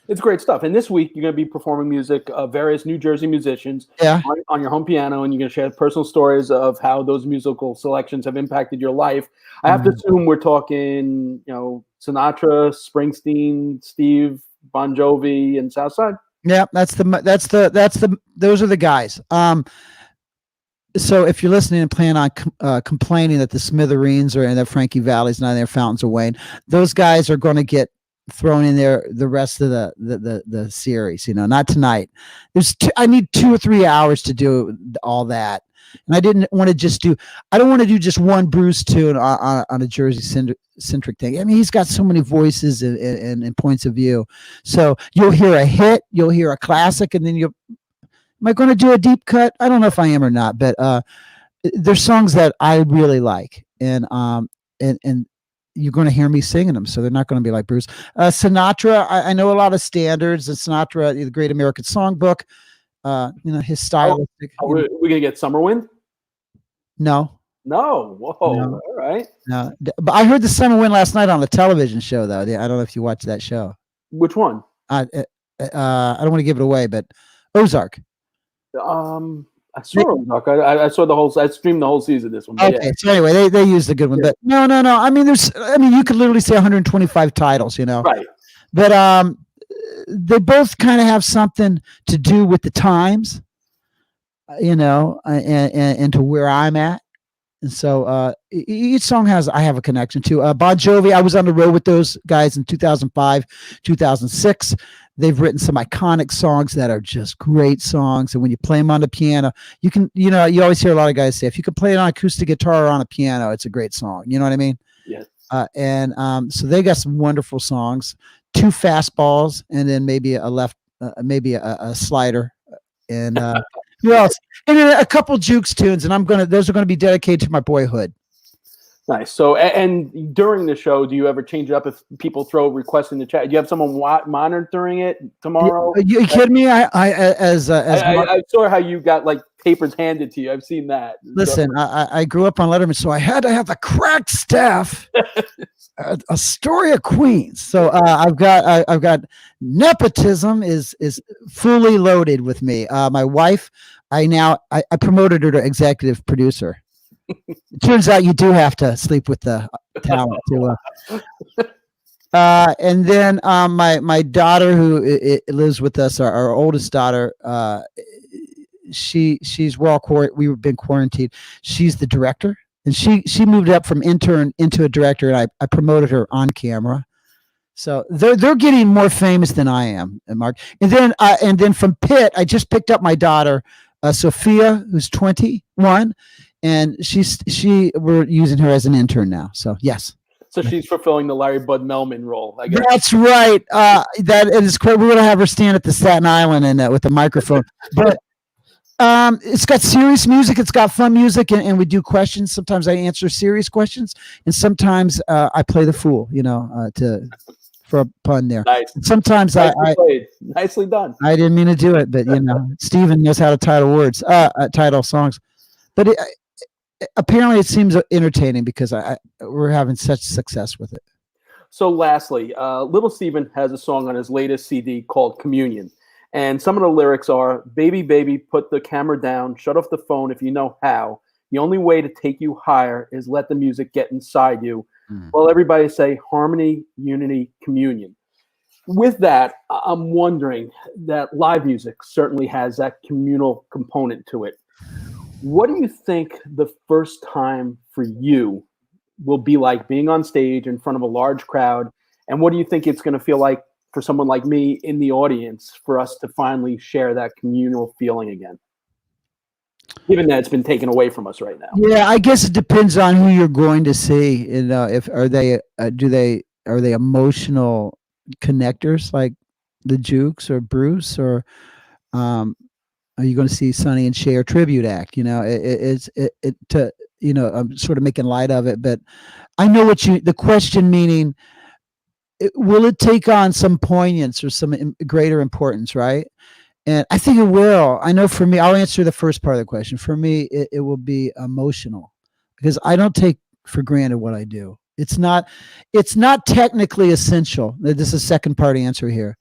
It's great stuff. And this week, you're going to be performing music of various New Jersey musicians on your home piano, and you're going to share personal stories of how those musical selections have impacted your life. I have to assume we're talking, Sinatra, Springsteen, Steve, Bon Jovi, and Southside. Yeah, those are the guys. So if you're listening and plan on complaining that the Smithereens or that Frankie Valli's not in there, Fountains of Wayne, those guys are going to get thrown in there the rest of the series, not tonight. I need 2 or 3 hours to do all that. And I don't want to do just one Bruce tune on a Jersey centric thing. I mean, he's got so many voices and points of view. So you'll hear a hit, you'll hear a classic, and then am I going to do a deep cut? I don't know if I am or not, but there's songs that I really like. And you're going to hear me singing them, so they're not going to be like Bruce. Sinatra, I know a lot of standards. And Sinatra, the Great American Songbook, his stylistic. We're going to get Summer Wind? No. Whoa. No. All right. No, but I heard the Summer Wind last night on a television show, though. I don't know if you watched that show. Which one? I don't want to give it away, but Ozark. I saw Ozark. I saw the whole. I streamed the whole season. This one. Okay. Yeah. So anyway, they used a good one, but no. I mean, you could literally say 125 titles, Right. But they both kind of have something to do with the times, and to where I'm at. And so each song I have a connection to. Bon Jovi, I was on the road with those guys in 2005, 2006. They've written some iconic songs that are just great songs. And when you play them on the piano, you can, you always hear a lot of guys say, if you can play it on acoustic guitar or on a piano, it's a great song. You know what I mean? Yes. So they got some wonderful songs, 2 fastballs, and then maybe maybe a slider. And who else? And then a couple Jukes tunes. And those are going to be dedicated to my boyhood. Nice. So, and during the show, do you ever change it up if people throw requests in the chat? Do you have someone monitoring it tomorrow? You kidding me? I saw how you got like papers handed to you. I've seen that. Listen, I grew up on Letterman, so I had to have the crack staff. Astoria, Queens. So I've got nepotism is fully loaded with me. My wife, I promoted her to executive producer. It turns out you do have to sleep with the talent too. And then my daughter, who lives with us, our oldest daughter, we've been quarantined. She's the director, and she moved up from intern into a director, and I promoted her on camera. So they're getting more famous than I am, Mark. And then from Pitt, I just picked up my daughter, Sophia, who's 21. And we're using her as an intern now. So yes. So she's fulfilling the Larry Bud Melman role, I guess. That's right. That is correct. We're going to have her stand at the Staten Island and with the microphone. But It's got serious music. It's got fun music, and we do questions. Sometimes I answer serious questions, and sometimes I play the fool. For a pun there. Nice. Sometimes Nicely done. I didn't mean to do it, but Steven knows how to title songs. But apparently, it seems entertaining because we're having such success with it. So, lastly, Little Steven has a song on his latest CD called Communion. And some of the lyrics are, baby, baby, put the camera down, shut off the phone if you know how. The only way to take you higher is let the music get inside you. Well, everybody say harmony, unity, communion. With that, I'm wondering that live music certainly has that communal component to it. What do you think the first time for you will be like being on stage in front of a large crowd? And what do you think it's going to feel like for someone like me in the audience for us to finally share that communal feeling again? Given that it's been taken away from us right now. Yeah, I guess it depends on who you're going to see. If are they emotional connectors like the Jukes or Bruce, or are you going to see Sonny and Cher tribute act? I'm sort of making light of it, but I know the question meaning. Will it take on some poignance or some greater importance, right? And I think it will. I know for me, I'll answer the first part of the question. For me, it will be emotional because I don't take for granted what I do. It's not technically essential. This is a second part answer here.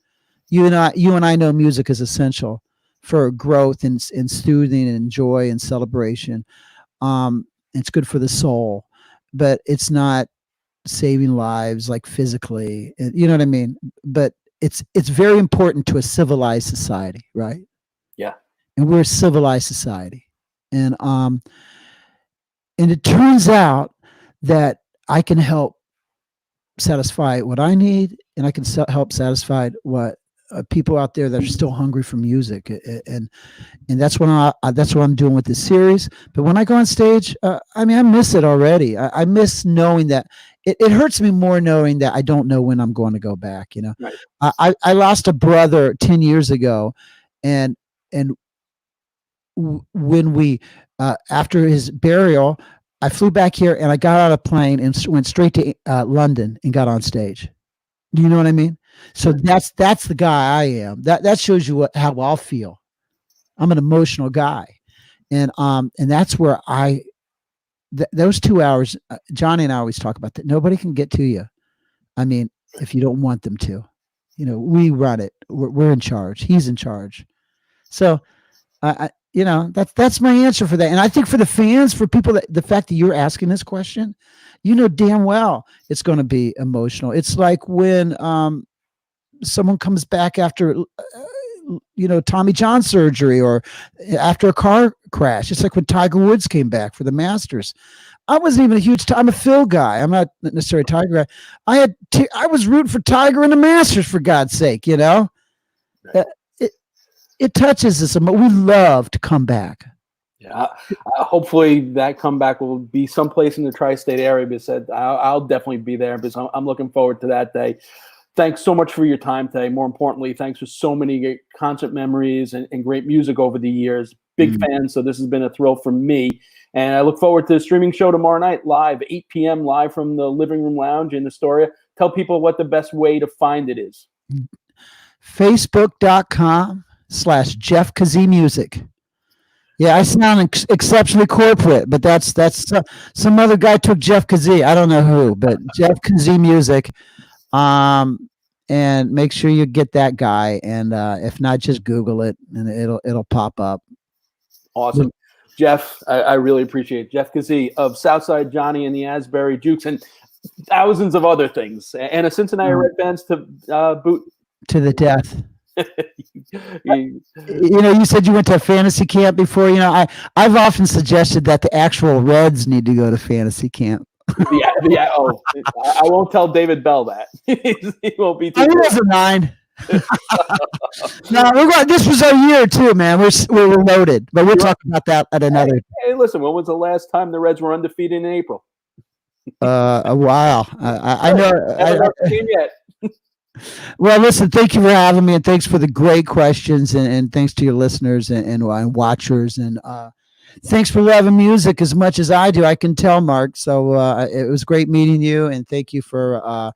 You and I know music is essential for growth and soothing and joy and celebration. It's good for the soul, but it's not saving lives like physically. You know what I mean? But it's very important to a civilized society, right? Yeah. And we're a civilized society. And it turns out that I can help satisfy what I need, and I can help satisfy what people out there that are still hungry for music, and that's what I'm doing with this series. But when I go on stage, I miss it already. I miss knowing that it hurts me more knowing that I don't know when I'm going to go back. Right. I lost a brother 10 years ago, and when we after his burial, I flew back here and I got out of a plane and went straight to London and got on stage. Do you know what I mean? So that's the guy I am. That shows you how I'll feel. I'm an emotional guy, and that's where those 2 hours. Johnny and I always talk about that. Nobody can get to you. I mean, if you don't want them to, we run it. We're in charge. He's in charge. So, that's my answer for that. And I think for the fans, for people, the fact that you're asking this question, damn well it's going to be emotional. It's like when someone comes back after Tommy John surgery or after a car crash. It's like when Tiger Woods came back for the Masters. I wasn't even a huge I'm a Phil guy. I'm not necessarily a Tiger guy. I was rooting for Tiger in the Masters, for God's sake. It touches us. We love to come back. Yeah, hopefully that comeback will be someplace in the tri-state area. Because I'll definitely be there because I'm looking forward to that day. Thanks so much for your time today. More importantly, thanks for so many great concert memories and great music over the years. Big fan, so this has been a thrill for me. And I look forward to the streaming show tomorrow night, live, 8 p.m., live from the Living Room Lounge in Astoria. Tell people what the best way to find it is. Facebook.com/Jeff Kazee Music. Yeah, I sound exceptionally corporate, but that's some other guy took Jeff Kazee. I don't know who, but Jeff Kazee Music. And make sure you get that guy, and if not, just Google it and it'll pop up. Awesome. Jeff, I really appreciate it. Jeff Kazee of Southside Johnny and the Asbury Jukes and thousands of other things, and a Cincinnati Red bands to boot. To the death. You said you went to a fantasy camp before. I've often suggested that the actual Reds need to go to fantasy camp. Yeah. Oh, I won't tell David Bell that. He won't be too. I wasn't 9. No, this was our year too, man. We were loaded, but we'll talk about that at another. Hey, listen. When was the last time the Reds were undefeated in April? A while. I know. Haven't got the game yet. Well, listen, thank you for having me, and thanks for the great questions, and thanks to your listeners and watchers, and thanks for loving music as much as I do. I can tell, Mark. So it was great meeting you, and thank you for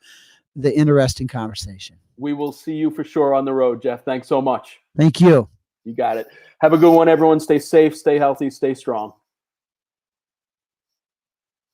the interesting conversation. We will see you for sure on the road, Jeff. Thanks so much. Thank you. You got it. Have a good one, everyone. Stay safe, stay healthy, stay strong.